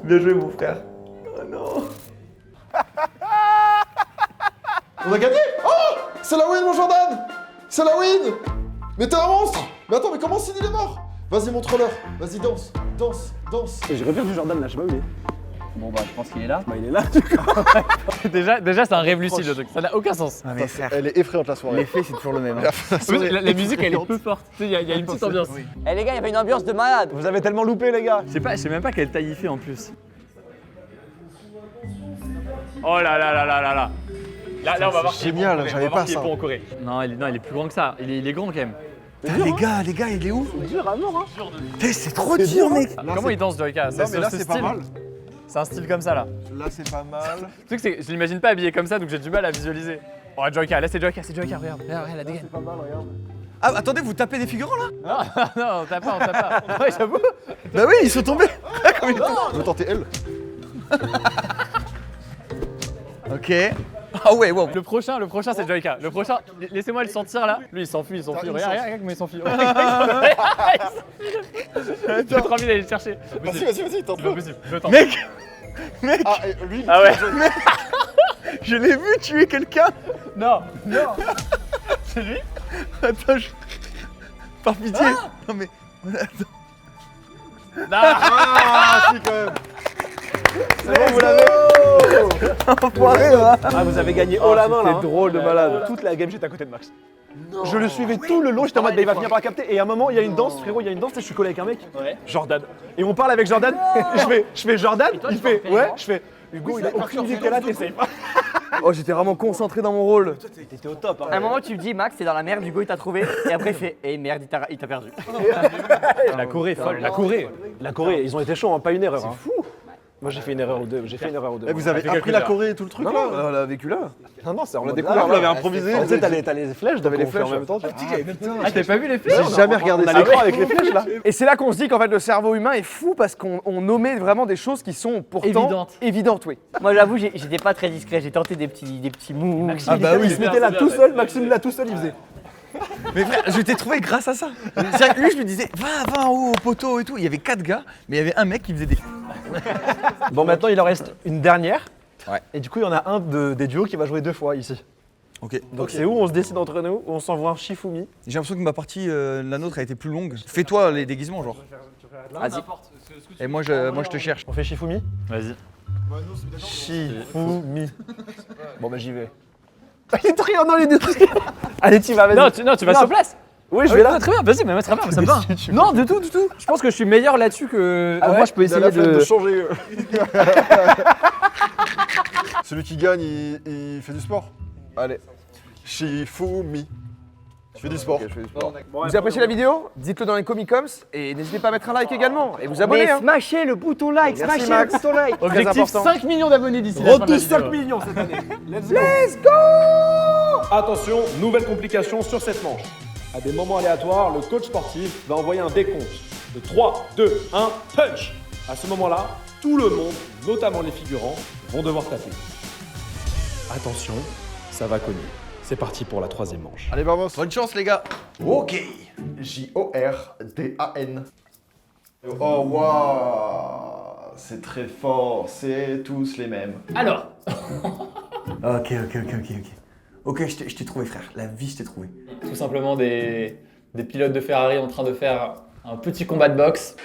S9: Bien joué mon frère. Oh non.
S10: On a gagné. Oh, c'est la win, mon Jordan. C'est la win. Mais t'es un monstre. Mais attends, mais comment Sid il est mort? Vas-y, montre-leur. Vas-y, danse.
S3: Et j'ai revu Jordan là, je sais pas où il est.
S2: Bon bah je pense qu'il est là.
S3: Bah il est là.
S5: Déjà c'est un rêve lucide le truc. Ça n'a aucun sens.
S9: Ah mais frère,
S10: Elle est effrayante la soirée.
S9: l'effet c'est toujours le même.
S5: La musique elle est peu forte. Tu sais, il y a une petite ambiance.
S2: Eh les gars, il y avait une ambiance de malade.
S3: Vous avez tellement loupé, les gars.
S8: Je sais même pas quelle taille il fait en plus.
S5: Oh là. Là on va voir.
S10: Génial,
S5: on va
S10: j'avais
S5: voir
S10: pas
S5: qui est
S10: ça.
S5: bon en Corée.
S8: Non, il est plus grand que ça. Il est grand quand même.
S9: Les gars, il est où?
S3: Dur à mort, hein.
S9: C'est trop dur mec.
S5: Comment il danse Joyka?
S10: Non, mais là, c'est pas mal.
S5: C'est un style comme ça là.
S10: Là, c'est pas mal.
S5: Le truc c'est que je l'imagine pas habillé comme ça donc j'ai du mal à visualiser. Oh Joyka, là c'est Joyka, regarde la dégaine.
S10: Pas mal, regarde.
S9: Ah attendez, vous tapez des figurants là?
S5: Non, on tape pas. Ouais, j'avoue.
S9: Bah oui, ils sont tombés.
S10: Je vais tenter elle.
S9: Ok. Ah ouais, wow.
S5: Le prochain c'est Joyka. Le prochain, laissez-moi le sentir là. Lui il s'enfuit. Regarde comment il s'enfuit. J'ai trop envie d'aller le chercher.
S10: Vas-y, tente-le.
S5: C'est possible, je tente.
S9: Mec.
S10: Ah, et lui,
S5: Ah ouais.
S9: Je l'ai vu tuer quelqu'un.
S5: Non.
S9: C'est lui? Attends, par pitié. Non mais.
S10: Ah, si, quand même.
S3: C'est bon, vous l'avez.
S9: Enfoiré là.
S3: Ah, vous avez gagné haut la main là.
S5: c'était
S3: Drôle de malade. Toute la game, j'étais à côté de Max. Je le suivais tout le long, j'étais en mode, bah, il va finir par capter. Et à un moment, il y a une danse, frérot, et je suis collé avec un mec, Jordan. Et on parle avec Jordan, et je fais Jordan, il fait, ouais, je fais, Hugo, il a aucune idée qu'elle a, t'essayes pas.
S9: Oh, j'étais vraiment concentré dans mon rôle.
S3: T'étais au top, hein.
S2: À un moment, tu me dis, Max, c'est dans la merde, Hugo, il t'a trouvé. Et après, il fait, eh merde, il t'a perdu.
S3: La Corée, folle, la Corée, ils ont été chauds, hein, pas une erreur. C'est fou. Moi j'ai fait une erreur ou deux,
S10: Vous avez appris la Choré et tout le truc là?
S9: On l'a vécu là.
S3: Non, c'est
S10: On l'a découvert, vous l'avez improvisé.
S3: Tu sais, t'as les flèches,
S10: T'avais les
S3: donc on fait
S10: flèches
S3: en même temps.
S5: Ah t'avais pas vu les flèches?
S10: J'ai jamais regardé
S3: On a
S10: ça.
S3: l'écran avec les flèches là.
S1: Et c'est là qu'on se dit qu'en fait le cerveau humain est fou parce qu'on nommait vraiment des choses qui sont pourtant évidentes, oui.
S2: Moi, j'avoue, j'étais pas très discret. J'ai tenté des petits moves.
S3: Ah bah oui, il se mettait là tout seul, Maxime là tout seul, il faisait.
S9: Mais frère, je t'ai trouvé grâce à ça. C'est-à-dire que lui, je me disais, va en haut au poteau et tout. Il y avait 4 gars, mais il y avait un mec qui faisait des.
S3: Bon, maintenant il en reste une dernière.
S9: Ouais.
S3: Et du coup, il y en a un des duos qui va jouer 2 fois ici.
S9: Ok.
S3: Donc c'est où on se décide entre nous, où on s'envoie un Shifumi.
S9: J'ai l'impression que ma partie, la nôtre, a été plus longue. Fais-toi les déguisements, genre.
S2: Vas-y.
S9: Et moi, je te cherche.
S3: On fait Shifumi?
S5: Vas-y.
S3: Shifumi. Bon bah j'y vais. Il est très non les deux trucs. Allez, tu vas, vas-y.
S5: Non, tu vas sur place.
S3: Oui, je vais là.
S5: Très bien, vas-y, mais très bien, ça me va. Non, du tout. Je pense que je suis meilleur là-dessus que. Moi, je peux essayer
S10: de changer. Celui qui gagne, il fait du sport. Allez. Shifumi. Je fais du sport.
S1: Ok, je fais du sport. Vous avez apprécié la vidéo? Dites-le dans les Comicoms et n'hésitez pas à mettre un like également et vous abonner.
S2: Mais smashez le bouton like,
S1: Merci,
S2: smashez
S1: Max.
S2: le bouton like.
S1: Très
S5: Objectif
S1: important.
S5: 5 millions d'abonnés d'ici la fin de la
S1: Retouche
S5: vidéo.
S1: 5 millions cette année.
S11: Let's go! Attention, nouvelle complication sur cette manche. À des moments aléatoires, le coach sportif va envoyer un décompte de 3, 2, 1, punch! À ce moment-là, tout le monde, notamment les figurants, vont devoir taper. Attention, ça va cogner. C'est parti pour la troisième manche.
S10: Allez, vamos.
S9: Bonne chance, les gars.
S10: Ok. Jordan. Oh, waouh. C'est très fort. C'est tous les mêmes.
S5: Alors,
S9: Ok. Ok, je t'ai trouvé, frère. La vie, je t'ai trouvé.
S5: tout simplement des pilotes de Ferrari en train de faire un petit combat de boxe.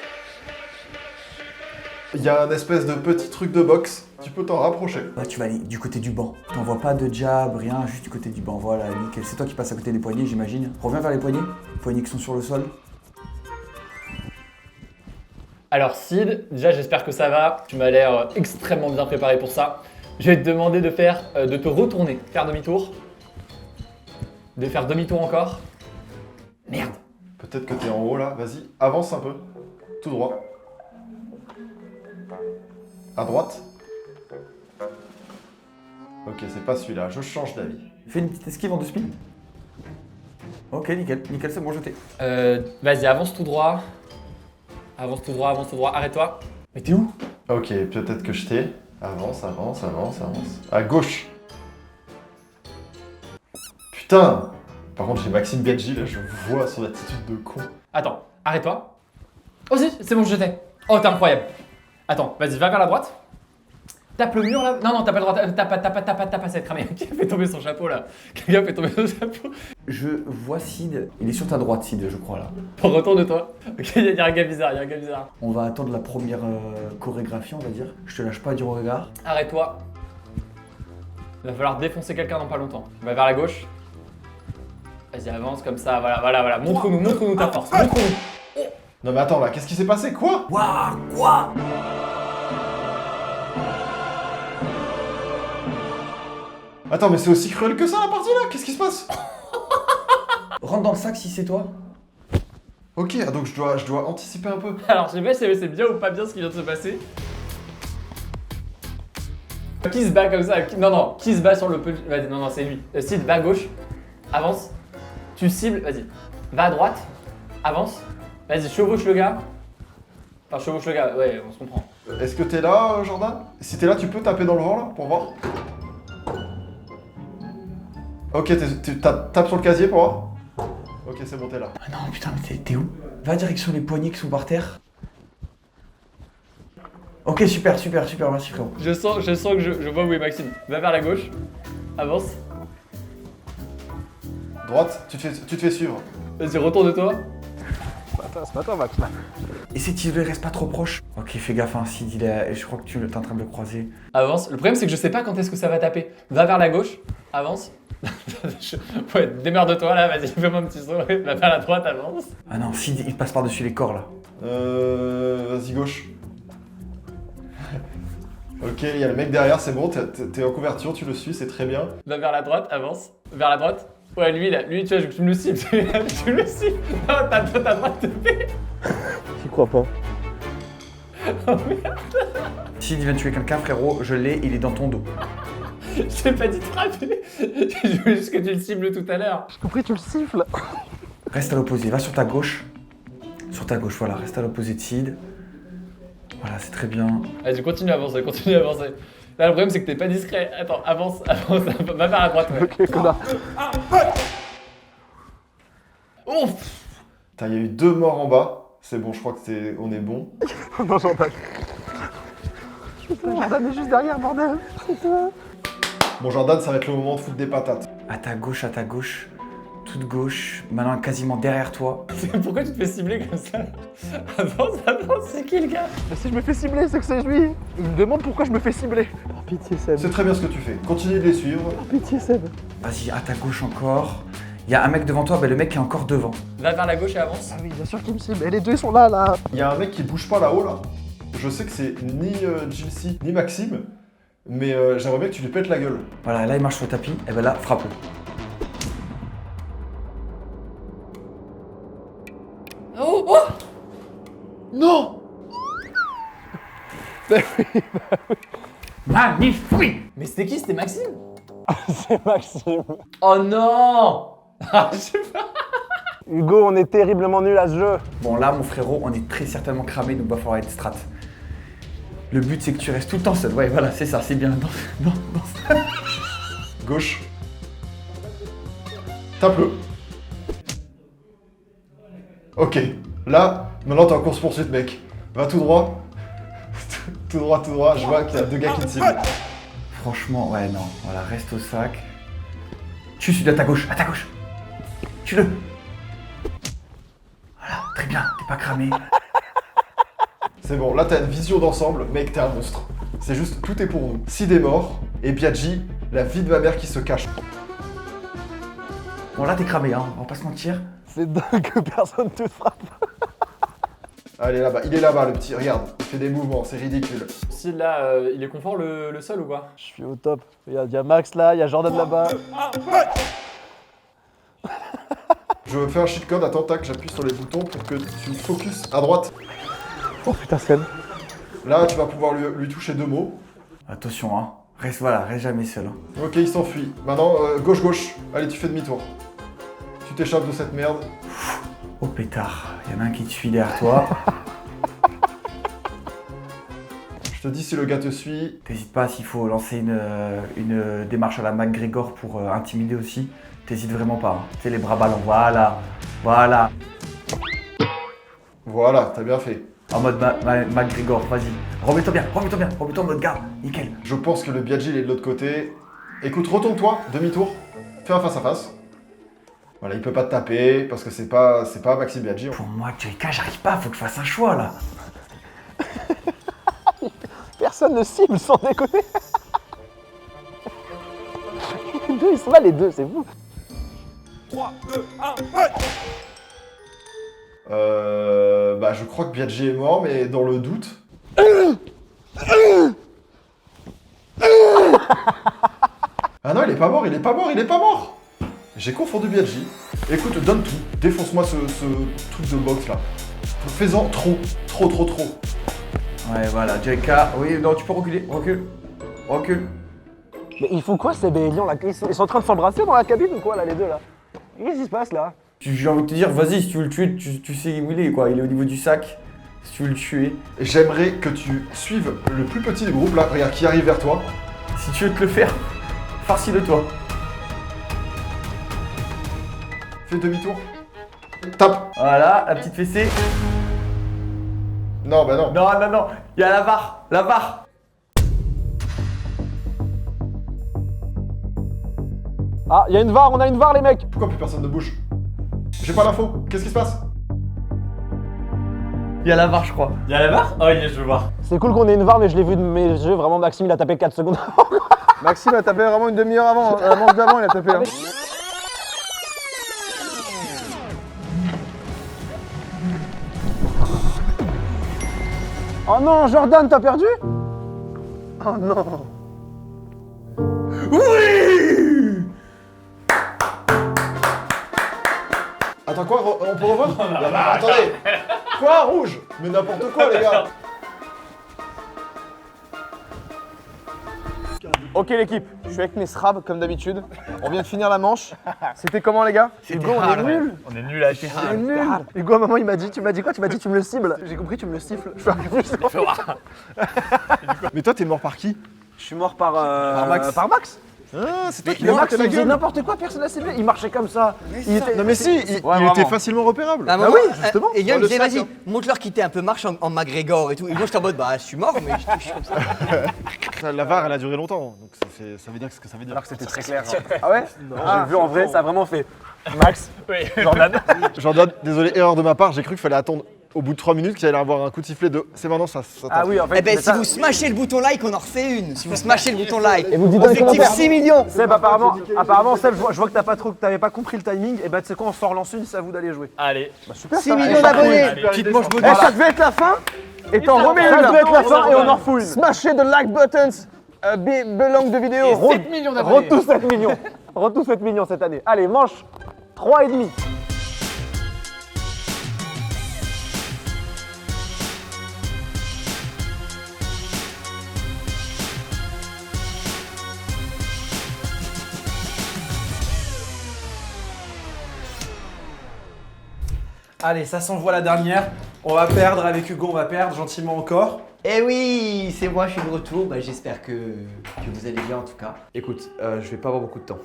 S10: Il y a un espèce de petit truc de boxe. Tu peux t'en rapprocher.
S9: Là, tu vas aller du côté du banc. T'envoies pas de jab, rien, juste du côté du banc. Voilà, nickel. C'est toi qui passes à côté des poignets, j'imagine. Reviens vers les poignets. Poignets qui sont sur le sol.
S5: Alors Sid, déjà j'espère que ça va. Tu m'as l'air extrêmement bien préparé pour ça. Je vais te demander de de te retourner, faire demi-tour. De faire demi-tour encore. Merde.
S10: Peut-être que t'es en haut là. Vas-y, avance un peu. Tout droit. À droite. Ok, c'est pas celui-là. Je change d'avis.
S9: Fais une petite esquive en 2 spins. Ok, nickel, c'est bon, jeté.
S5: Vas-y, avance tout droit. Avance tout droit, arrête-toi. Mais t'es où?
S10: Ok, peut-être que je t'ai. Avance. À gauche. Putain. Par contre, j'ai Maxime Biaggi là, je vois son attitude de con.
S5: Attends, arrête-toi. Oh si, c'est bon, je t'ai. Oh, t'es incroyable. Attends, vas-y, va vers la droite. Tape le mur là. Non, t'as pas le droit. Tape pas, c'est cramé. Qui a fait tomber son chapeau là? Quelqu'un a fait tomber son chapeau.
S9: Je vois Sid. Il est sur ta droite, Sid, je crois là.
S5: Retourne-toi. Ok, il y a un gars bizarre,
S9: On va attendre la première chorégraphie, on va dire. Je te lâche pas du regard.
S5: Arrête-toi. Il va falloir défoncer quelqu'un dans pas longtemps. Va vers la gauche. Vas-y, avance comme ça, voilà. Montre-nous ta force. Montre-nous.
S10: Non mais attends là, qu'est-ce qui s'est passé? Quoi?
S9: Waouh, quoi?
S10: Attends, mais c'est aussi cruel que ça la partie là? Qu'est-ce qui se passe?
S9: Rentre dans le sac si c'est toi.
S10: Ok, donc je dois anticiper un peu.
S5: Alors, je sais pas si c'est bien ou pas bien ce qui vient de se passer. Qui se bat comme ça? Non, qui se bat sur le petit. Vas-y, non, c'est lui. Sid, va à gauche. Avance. Tu cibles, vas-y. Va à droite. Avance. Vas-y, chevauche le gars. Enfin, chevauche le gars, ouais, on se comprend.
S10: Est-ce que t'es là, Jordan? Si t'es là, tu peux taper dans le vent là, pour voir? Ok, tapes sur le casier pour voir? Ok, c'est bon, t'es là.
S9: Ah non, putain, mais t'es où? Va direction les poignets qui sont par terre. Ok, super, merci frérot.
S5: Je sens que je vois où est Maxime. Va vers la gauche. Avance.
S10: Droite, tu te fais suivre.
S5: Vas-y, retourne-toi.
S1: Ce matin, Max là.
S9: Essaie de tirer, reste pas trop proche. Ok, fais gaffe, hein, Sid, je crois que tu es en train de le croiser.
S5: Avance. Le problème, c'est que je sais pas quand est-ce que ça va taper. Va vers la gauche. Avance. Ouais, démerde-toi là, vas-y, fais-moi un petit saut. Va vers la droite, avance.
S9: Ah non, Sid, il passe par-dessus les corps là.
S10: Vas-y, gauche. Ok, il y a le mec derrière, c'est bon, t'es en couverture, tu le suis, c'est très bien.
S5: Va vers la droite, avance. Vers la droite. Ouais, lui, tu vois, tu me le cibles. Tu me le cibles. Non, ta droite te fait.
S1: J'y crois pas.
S5: Oh merde.
S9: Sid, il vient de tuer quelqu'un, frérot, je l'ai, il est dans ton dos.
S5: Je t'ai pas dit de frapper. Je voulais juste que tu le cibles tout à l'heure.
S1: J'ai compris, tu le siffles.
S9: Reste à l'opposé, va sur ta gauche. Sur ta gauche, voilà, reste à l'opposé de Sid. Voilà, c'est très bien.
S5: Vas-y, continue à avancer. Là, le problème, c'est que t'es pas discret. Attends, avance. Va vers la droite, ouais.
S1: Ok, connard.
S5: Ouf.
S10: Putain, il y a eu 2 morts en bas. C'est bon, je crois que on est bon.
S1: Non, Jordan. Jordan est juste derrière, bordel.
S10: Bon, Jordan, ça va être le moment de foutre des patates.
S9: À ta gauche, toute gauche, maintenant quasiment derrière toi.
S5: Pourquoi tu te fais cibler comme ça? Avance, c'est qui le gars?
S1: Mais si je me fais cibler, c'est que c'est lui. Il me demande pourquoi je me fais cibler. Par pitié, Seb.
S10: C'est très bien ce que tu fais. Continue de les suivre.
S1: Par pitié, Seb.
S9: Vas-y, à ta gauche encore. Il y a un mec devant toi, bah le mec est encore devant.
S5: Va vers la gauche et avance.
S1: Ah oui, bien sûr qu'il me cible. Et les deux sont là.
S10: Il y a un mec qui bouge pas là-haut là. Je sais que c'est ni Gilcy ni Maxime, mais j'aimerais bien que tu lui pètes la gueule.
S9: Voilà, là il marche sur le tapis, et ben là, frappe-le.
S3: Non!
S5: Magnifique. Mais c'était qui? C'était Maxime?
S3: C'est Maxime.
S5: Oh non. Ah, je sais pas.
S3: Hugo, on est terriblement nuls à ce jeu.
S9: Bon là mon frérot, on est très certainement cramé, donc va falloir être strat. Le but c'est que tu restes tout le temps seul. Ouais voilà, c'est ça, c'est bien. Non.
S10: Gauche. Tape-le. Ok. Là, maintenant t'es en course-poursuite, mec. Va tout droit. Tout droit. Je vois qu'il y a 2 gars qui te ciblent.
S9: Franchement, ouais non, voilà, reste au sac. Tue celui à ta gauche, Tue-le. Voilà, très bien, t'es pas cramé.
S10: C'est bon, là t'as une vision d'ensemble, mec, t'es un monstre. C'est juste, tout est pour nous. Sid est mort, et Biaggi, la vie de ma mère qui se cache.
S9: Bon là t'es cramé, hein, on va pas se mentir.
S3: C'est dingue que personne te frappe.
S10: Allez, là-bas, il est là-bas, le petit, regarde, il fait des mouvements, c'est ridicule.
S5: Si là, il est confort le sol ou quoi?
S3: Je suis au top. Il y a Max là, il y a Jordan là-bas.
S10: Je fais un cheat code, attends, tac, j'appuie sur les boutons pour que tu focus à droite.
S3: Oh putain, Sven.
S10: Là, tu vas pouvoir lui toucher 2 mots.
S9: Attention, hein, reste jamais seul. Hein.
S10: Ok, il s'enfuit. Maintenant, gauche. Allez, tu fais demi-tour. Tu t'échappes de cette merde.
S9: Oh pétard, il y en a un qui te suit derrière toi.
S10: Je te dis si le gars te suit.
S9: T'hésites pas s'il faut lancer une démarche à la McGregor pour intimider aussi. T'hésites vraiment pas. Hein. Tu sais, les bras ballants, voilà.
S10: Voilà, t'as bien fait.
S9: En mode McGregor, vas-y. Remets-toi bien, remets-toi en mode garde, nickel.
S10: Je pense que le Biaggi, il est de l'autre côté. Écoute, retourne-toi, demi-tour. Fais un face-à-face. Voilà, il peut pas te taper parce que c'est pas Maxime Biaggi.
S9: Pour moi, Joyka, j'arrive pas, faut que je fasse un choix là.
S3: Personne ne cible sans déconner. Ils sont là les deux, c'est vous.
S11: 3, 2, 1,
S10: Bah, je crois que Biaggi est mort, mais dans le doute. Ah non, il est pas mort. J'ai confondu Biaggi. Écoute, donne tout. Défonce-moi ce truc de boxe là. Fais-en trop.
S9: Ouais, voilà, Joyka. Oui, non, tu peux reculer, recule.
S3: Mais ils font quoi ces bélions là? Ils sont en train de s'embrasser dans la cabine ou quoi là, les deux là? Qu'est-ce qui se passe là?
S9: J'ai envie de te dire, vas-y, si tu veux le tuer, tu sais où il est, quoi. Il est au niveau du sac. Si tu veux le tuer.
S10: J'aimerais que tu suives le plus petit du groupe là. Regarde, qui arrive vers toi.
S9: Si tu veux te le faire, farcis-le toi.
S10: Fais demi-tour. Tape.
S9: Voilà, la petite fessée.
S10: Non, bah non.
S9: Non, il y a la barre.
S3: Ah, il y a une VAR, on a une VAR les mecs.
S10: Pourquoi plus personne ne bouge? J'ai pas l'info. Qu'est-ce qui se passe?
S9: Il y a la barre, je crois.
S5: Il y a la barre? Oh, je veux voir.
S3: C'est cool qu'on ait une VAR, mais je l'ai vu de mes yeux, vraiment Maxime il a tapé 4 secondes avant.
S1: Maxime a tapé vraiment une demi-heure avant, la manche d'avant il a tapé. Hein.
S3: Oh non, Jordan, t'as perdu? Oh non.
S10: Attends quoi? On peut revoir? Attendez. Quoi? Rouge? Mais n'importe quoi les gars.
S1: Ok l'équipe, je suis avec mes Srab comme d'habitude. On vient de finir la manche. C'était comment les gars?
S3: Hugo, on est nuls.
S8: On est nul à chier.
S3: On est nuls. Hugo, à un moment il m'a dit, tu m'as dit quoi? Tu m'as dit tu me le cibles. J'ai compris, tu me le siffles. Je suis
S1: Mais toi t'es mort par qui?
S3: Je suis mort par
S1: Max.
S3: Par Max.
S1: Ah, c'est toi qui
S3: Le
S1: l'as
S3: Max,
S1: marqué
S3: il
S1: la
S3: faisait
S1: gueule.
S3: n'importe quoi, personne n'a ciblé. Il marchait comme ça. Il était...
S1: Non mais si, il était
S3: vraiment.
S1: facilement repérable.
S2: À un
S1: Ah
S2: moment,
S1: oui, justement.
S2: Et Guillaume
S1: Dans le
S2: disait,
S1: sac,
S2: vas-y,
S1: hein.
S2: montre-leur qu'il était un peu marche en McGregor et tout. Et moi, j'étais en mode, bah, je suis mort, mais je touche comme ça.
S1: La VAR elle a duré longtemps, donc ça veut dire ce que ça veut dire.
S3: Alors que c'était très clair. Ah ouais? J'ai vu en vrai, ça a vraiment fait. Max,
S1: Jordan, désolé, erreur de ma part, j'ai cru qu'il fallait attendre au bout de 3 minutes qu'il allait avoir un coup de sifflet de. C'est maintenant ça.
S3: Ah oui, en fait.
S2: Eh ben,
S3: c'est
S2: si
S3: ça.
S2: vous smashez le bouton like, on en refait une. Si vous smashez le bouton like.
S3: Et vous dites dans les
S2: Objectif
S3: commentaires.
S2: 6 millions.
S3: Seb, apparemment, Seb, je vois que t'avais pas compris le timing. Et bah, tu sais quoi, on s'en relance une, c'est à vous d'aller jouer.
S8: Allez.
S3: Bah, super.
S2: 6 millions d'abonnés.
S8: Petite manche
S3: Eh, ça devait être la fin. Et t'en remets une. Ça devait être la fin et on en refoule. Smasher the like buttons. Belong de vidéo.
S5: 7 millions d'abonnés.
S3: Retour 7 millions. Retour 7 millions cette année. Allez, manche 3,5. Allez, ça s'envoie la dernière. On va perdre avec Hugo, on va perdre gentiment encore.
S2: Eh oui, c'est moi, je suis de retour. Bah, j'espère que vous allez bien en tout cas.
S4: Écoute, je vais pas avoir beaucoup de temps.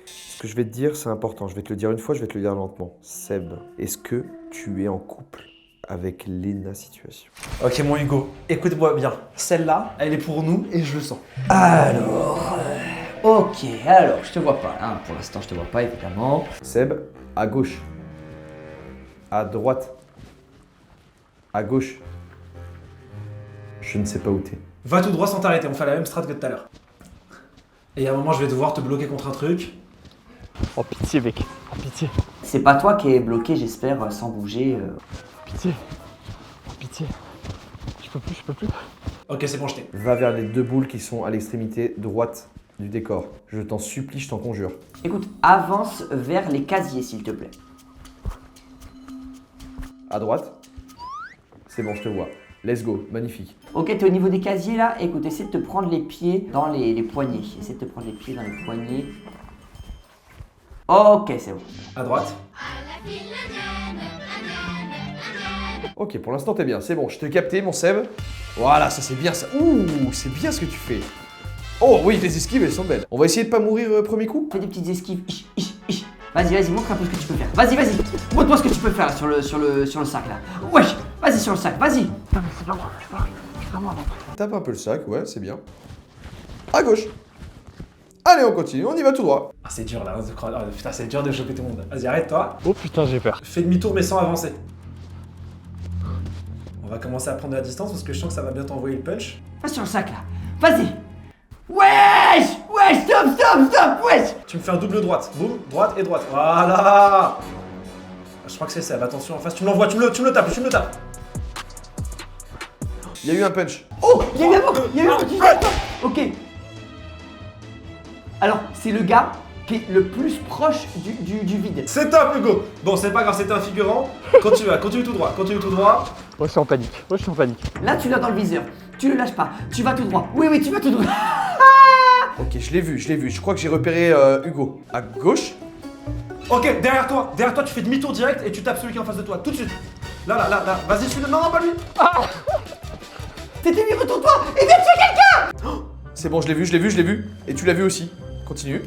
S4: Ce que je vais te dire, c'est important. Je vais te le dire une fois, je vais te le dire lentement. Seb, est-ce que tu es en couple avec Lena Situation?
S3: Ok, mon Hugo, écoute-moi bien. Celle-là, elle est pour nous et je le sens.
S2: Alors, ok, alors, je te vois pas. Hein, pour l'instant, je te vois pas évidemment.
S4: Seb, à gauche. À droite. À gauche. Je ne sais pas où t'es.
S3: Va tout droit sans t'arrêter, on fait la même strat que tout à l'heure. Et à un moment, je vais devoir te bloquer contre un truc.
S8: Oh pitié mec, oh pitié,
S2: C'est pas toi qui es bloqué, j'espère, sans bouger.
S8: pitié, oh pitié. Je peux plus.
S3: Ok, c'est bon, je t'ai.
S4: Va vers les deux boules qui sont à l'extrémité droite du décor. Je t'en supplie, je t'en conjure.
S2: Écoute, avance vers les casiers, s'il te plaît.
S4: À droite. C'est bon, je te vois. Let's go, magnifique.
S2: Ok, t'es au niveau des casiers là. Écoute, essaie de te prendre les pieds dans les poignets. Essaie de te prendre les pieds dans les poignets. Ok, c'est bon.
S3: À droite.
S4: Ok, pour l'instant t'es bien, c'est bon, je t'ai capté mon Seb. Voilà, ça c'est bien ça. Ouh, c'est bien ce que tu fais. Oh oui, les esquives elles sont belles. On va essayer de pas mourir premier coup.
S2: Fais des petites esquives. Vas-y, montre un peu ce que tu peux faire. Vas-y. Montre-moi ce que tu peux faire là, sur le sac là. Wesh, vas-y sur le sac, vas-y.
S4: Tape un peu le sac, ouais, c'est bien. À gauche. Allez, on continue, on y va tout droit.
S3: Ah, c'est dur là, putain, c'est dur de choper tout le monde. Vas-y, arrête-toi.
S8: Oh putain j'ai peur.
S3: Fais demi-tour mais sans avancer. On va commencer à prendre de la distance parce que je sens que ça va bien t'envoyer le punch.
S2: Va sur le sac là. Vas-y. Wesh, stop, wesh.
S3: Tu me fais un double droite. Boum, droite et droite. Voilà. Je crois que c'est Seb, attention en face. Tu me l'envoies, tu me le tapes.
S4: Il y a eu un punch.
S2: Oh, il y a eu un petit Ok. Alors, c'est le gars qui est le plus proche du vide.
S3: C'est top, Hugo. Bon, c'est pas grave, c'était un figurant. Continue tout droit.
S8: Moi je suis en panique.
S2: Là, tu l'as dans le viseur. Tu le lâches pas. Tu vas tout droit. Oui, tu vas tout droit.
S4: Ok, je l'ai vu. Je crois que j'ai repéré Hugo. À gauche.
S3: Ok, derrière toi, tu fais demi-tour direct et tu tapes celui qui est en face de toi, tout de suite. Là. Vas-y, suis-le. Non, pas lui.
S2: T'étais mis, retourne-toi et viens tuer quelqu'un.
S4: C'est bon, je l'ai vu. Et tu l'as vu aussi. Continue.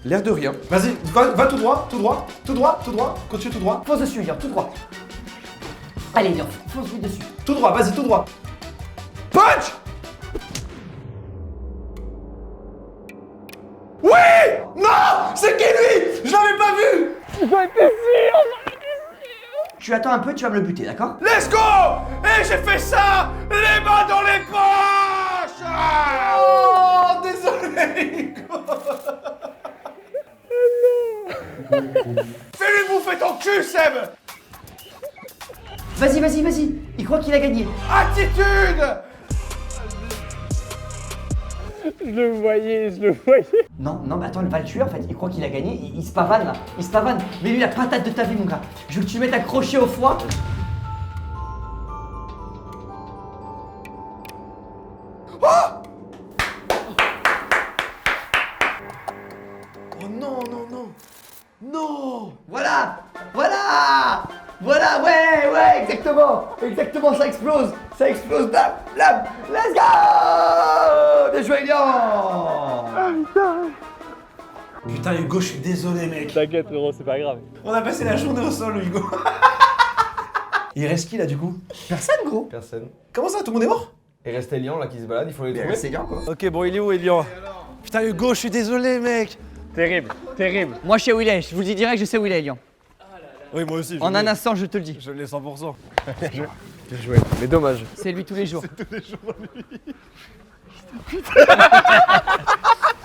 S4: L'air de rien.
S3: Vas-y, va tout droit. Continue tout droit.
S2: Fonce dessus, Elian, tout droit. Allez, Elian, fonce vite dessus.
S3: Tout droit, vas-y, tout droit.
S4: Punch. Oui. Non. C'est qui lui? Je l'avais pas vu.
S2: Tu attends un peu, tu vas me le buter, d'accord?
S1: Let's go! Et j'ai fait ça! Les mains dans les poches!
S3: Oh, désolé, Hugo.
S1: Fais-lui bouffer ton cul, Seb!
S2: Vas-y. Il croit qu'il a gagné.
S1: Attitude!
S8: Je le voyais.
S2: Non, mais attends, il va le tuer en fait. Il croit qu'il a gagné. Il se pavane là. Mais lui, la patate de ta vie, mon gars. Je veux que tu mettes accroché au foie.
S4: Oh non.
S2: Voilà, ouais, exactement, ça explose, blam, let's go. Bien joué, Elian.
S3: Putain, Hugo, je suis désolé, mec.
S8: T'inquiète frérot, c'est pas grave.
S3: On a passé la journée au sol, Hugo. Il reste qui là, du coup? Personne, gros.
S10: Personne.
S3: Comment ça, tout le monde est mort?
S10: Et reste Elian là qui se balade, il faut les trouver.
S2: C'est bien quoi.
S3: Ok, bon, il est où, Elian? Putain, Hugo, je suis désolé, mec.
S8: Terrible.
S2: Moi, je sais où il est, je vous le dis direct, je sais où il est, Elian.
S3: Oui, moi aussi.
S2: En un instant, je te le dis.
S3: Je l'ai 100%.
S10: Bien joué. Mais dommage.
S2: C'est lui tous les jours.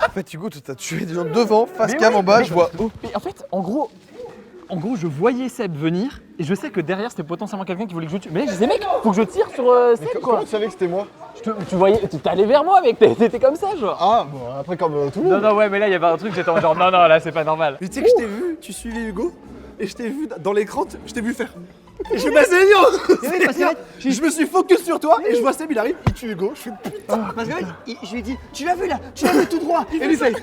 S4: En fait, Hugo, t'as tué des gens devant, face cam en bas, je vois. Oh.
S8: Mais en fait, en gros, je voyais Seb venir et je sais que derrière c'était potentiellement quelqu'un qui voulait que je tue. Mais là, je disais, mec, faut que je tire sur Seb quoi.
S10: Comment tu savais que c'était moi?
S8: Tu voyais, t'es allé vers moi, mec, t'étais comme ça, genre.
S10: Ah, bon, après comme tout le monde.
S8: Non, ouais, mais là, il y avait un truc, j'étais en genre, non, là, c'est pas normal.
S3: Mais tu sais que je t'ai vu, tu suivais Hugo, et je t'ai vu dans l'écran, je t'ai vu faire.
S1: Et je fais bah c'est Lyon.
S2: Oui, parce qu'en fait,
S1: Je me suis focus sur toi et je vois Seb, il arrive, il tue Hugo. Je fais
S2: parce qu'en fait, je lui ai dit, tu l'as vu là, tu l'as vu tout droit. Et lui fait,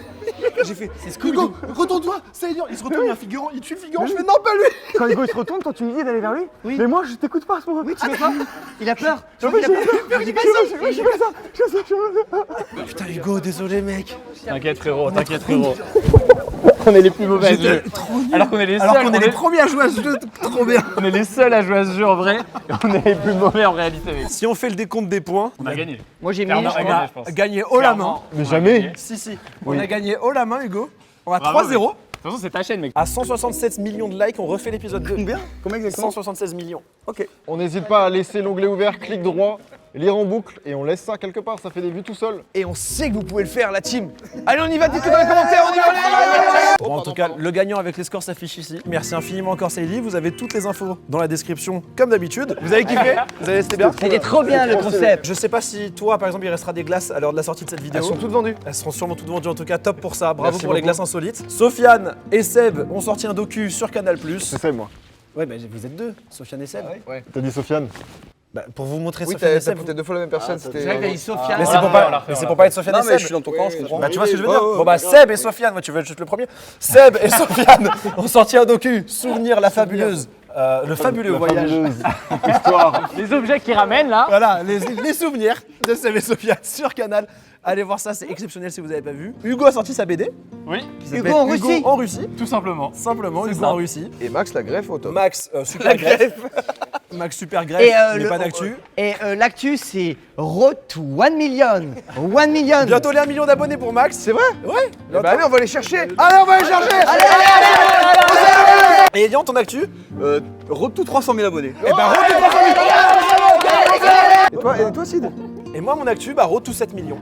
S1: j'ai fait Hugo, retourne-toi, c'est Lyon. Il se retourne, il y a un figurant, il tue le figurant. Je fais non, pas lui.
S8: Quand Hugo il se retourne, toi tu me dis d'aller vers lui.
S2: Oui.
S8: Mais moi je t'écoute pas à ce moment.
S2: oui, tu fais quoi? Il a peur. Tu
S8: Non,
S2: vois
S8: mais
S2: qu'il a peur.
S8: je
S2: Dis pas ça.
S1: Putain Hugo, désolé mec.
S8: T'inquiète frérot, t'inquiète frérot. On est les plus mauvais à ce jeu. Alors qu'on est les seuls.
S1: Alors qu'on est les premiers à jouer à ce jeu, trop bien.
S8: On est les seuls à jouer à ce jeu en vrai. Et on est les plus mauvais en réalité. Mec.
S1: Si on fait le décompte des points,
S8: On a gagné.
S2: Moi j'ai mis.
S8: Clairement,
S2: je
S8: on
S2: crois,
S8: a gagné, je pense.
S1: gagné haut la main.
S8: Mais jamais.
S1: Si, on a gagné haut la main Hugo. On a
S8: Bravo,
S1: 3-0.
S8: De toute façon c'est ta chaîne mec.
S1: À 167 millions de likes, on refait l'épisode 2.
S9: Combien exactement
S1: 176 millions. Ok.
S10: On n'hésite pas à laisser l'onglet ouvert, clic droit, lire en boucle et on laisse ça quelque part, ça fait des vues tout seul.
S4: Et on sait que vous pouvez le faire, la team. Allez, on y va, dites-tout dans les commentaires, on y va.
S1: Bon, en tout cas, le gagnant avec les scores s'affiche ici. Merci infiniment encore Sadie. Vous avez toutes les infos dans la description, comme d'habitude. Vous avez kiffé? Vous avez c'était bien?
S2: C'était trop bien le concept.
S1: Je sais pas si toi, par exemple, il restera des glaces à l'heure de la sortie de cette vidéo.
S10: Elles sont toutes vendues.
S1: Elles seront sûrement toutes vendues. En tout cas, top pour ça. Bravo
S10: Merci
S1: pour les
S10: beaucoup.
S1: glaces insolites. Sofiane et Seb ont sorti un docu sur Canal+.
S10: C'est ça, moi.
S1: Ouais, bah vous êtes deux, Sofiane et Seb.
S10: T'as dit Sofiane?
S1: Bah, pour vous montrer
S9: Oui,
S1: Sofiane et
S9: t'as
S1: Seb.
S9: peut-être deux fois la même personne.
S2: C'est vrai que t'as dit Sofiane.
S1: Mais c'est pour pas, mais c'est pour pas être Sofiane
S9: Non,
S1: et
S9: mais
S1: Seb.
S9: je suis dans ton camp, je comprends.
S1: Bah, tu vois ce que je veux dire? Bon bah Seb et Sofiane, moi tu veux être juste le premier. Seb et Sofiane ont sorti un docu, Souvenir la fabuleuse, le fabuleux voyage.
S10: Histoire.
S8: Les objets qui ramènent là.
S1: Voilà, les souvenirs de Seb et Sofiane sur Canal. Allez voir ça, c'est exceptionnel si vous n'avez pas vu. Hugo a sorti sa BD.
S8: Oui.
S1: Qui s'appelle
S2: Hugo en Russie.
S1: en Russie.
S8: Tout simplement.
S1: Simplement,
S8: C'est
S1: Hugo
S8: ça.
S1: en Russie.
S9: Et Max la greffe au top.
S1: Max, super greffe. Max, super greffe,
S2: Et,
S1: mais pas d'actu.
S2: Et l'actu c'est Road to 1 million. 1 million.
S1: Bientôt les 1 million d'abonnés pour Max. C'est vrai? Ouais.
S9: Bah allez, on va les chercher.
S1: Allez, on va les chercher. Et Elian, ton actu?
S9: Road to 300 000 abonnés.
S1: Eh ben, Road to 300 000.
S9: Et toi Sid?
S1: Et moi, mon actu, bah, Road to 7 millions.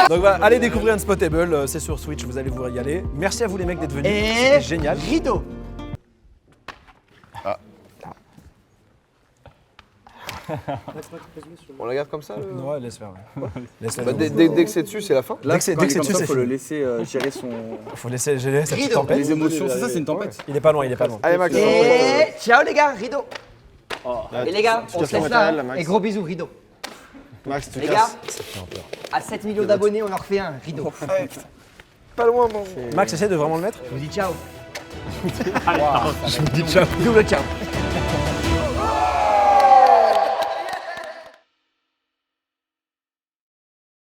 S1: Donc voilà, allez découvrir Unspotable, c'est sur Switch, vous allez vous régaler. Merci à vous les mecs d'être venus, c'était
S2: Et
S1: génial.
S2: rideau.
S9: On la garde comme ça
S1: Ouais, laisse faire. Laisse faire.
S9: Bah, dès que c'est dessus, c'est la fin.
S1: Dès que c'est dessus, c'est
S9: faut le
S1: fini.
S9: laisser gérer son.
S1: Faut laisser gérer cette petite
S2: Rideau.
S1: tempête.
S9: Les émotions, c'est ça, c'est une tempête.
S1: Il est pas loin, il est pas loin.
S9: Allez Max.
S2: Et ciao les gars, rideau. Et les gars, on
S10: casses
S2: se
S10: ton
S2: laisse
S10: matériel,
S2: là.
S10: là, Max.
S2: Et gros bisous, rideau.
S10: Max, tu
S2: Les gars,
S10: casses.
S2: à 7 millions d'abonnés, on en refait un, rideau.
S9: Pas loin, mon.
S1: Max, essaie de vraiment le mettre.
S2: Je vous dis ciao.
S1: Je vous dis ciao.
S2: Double ciao.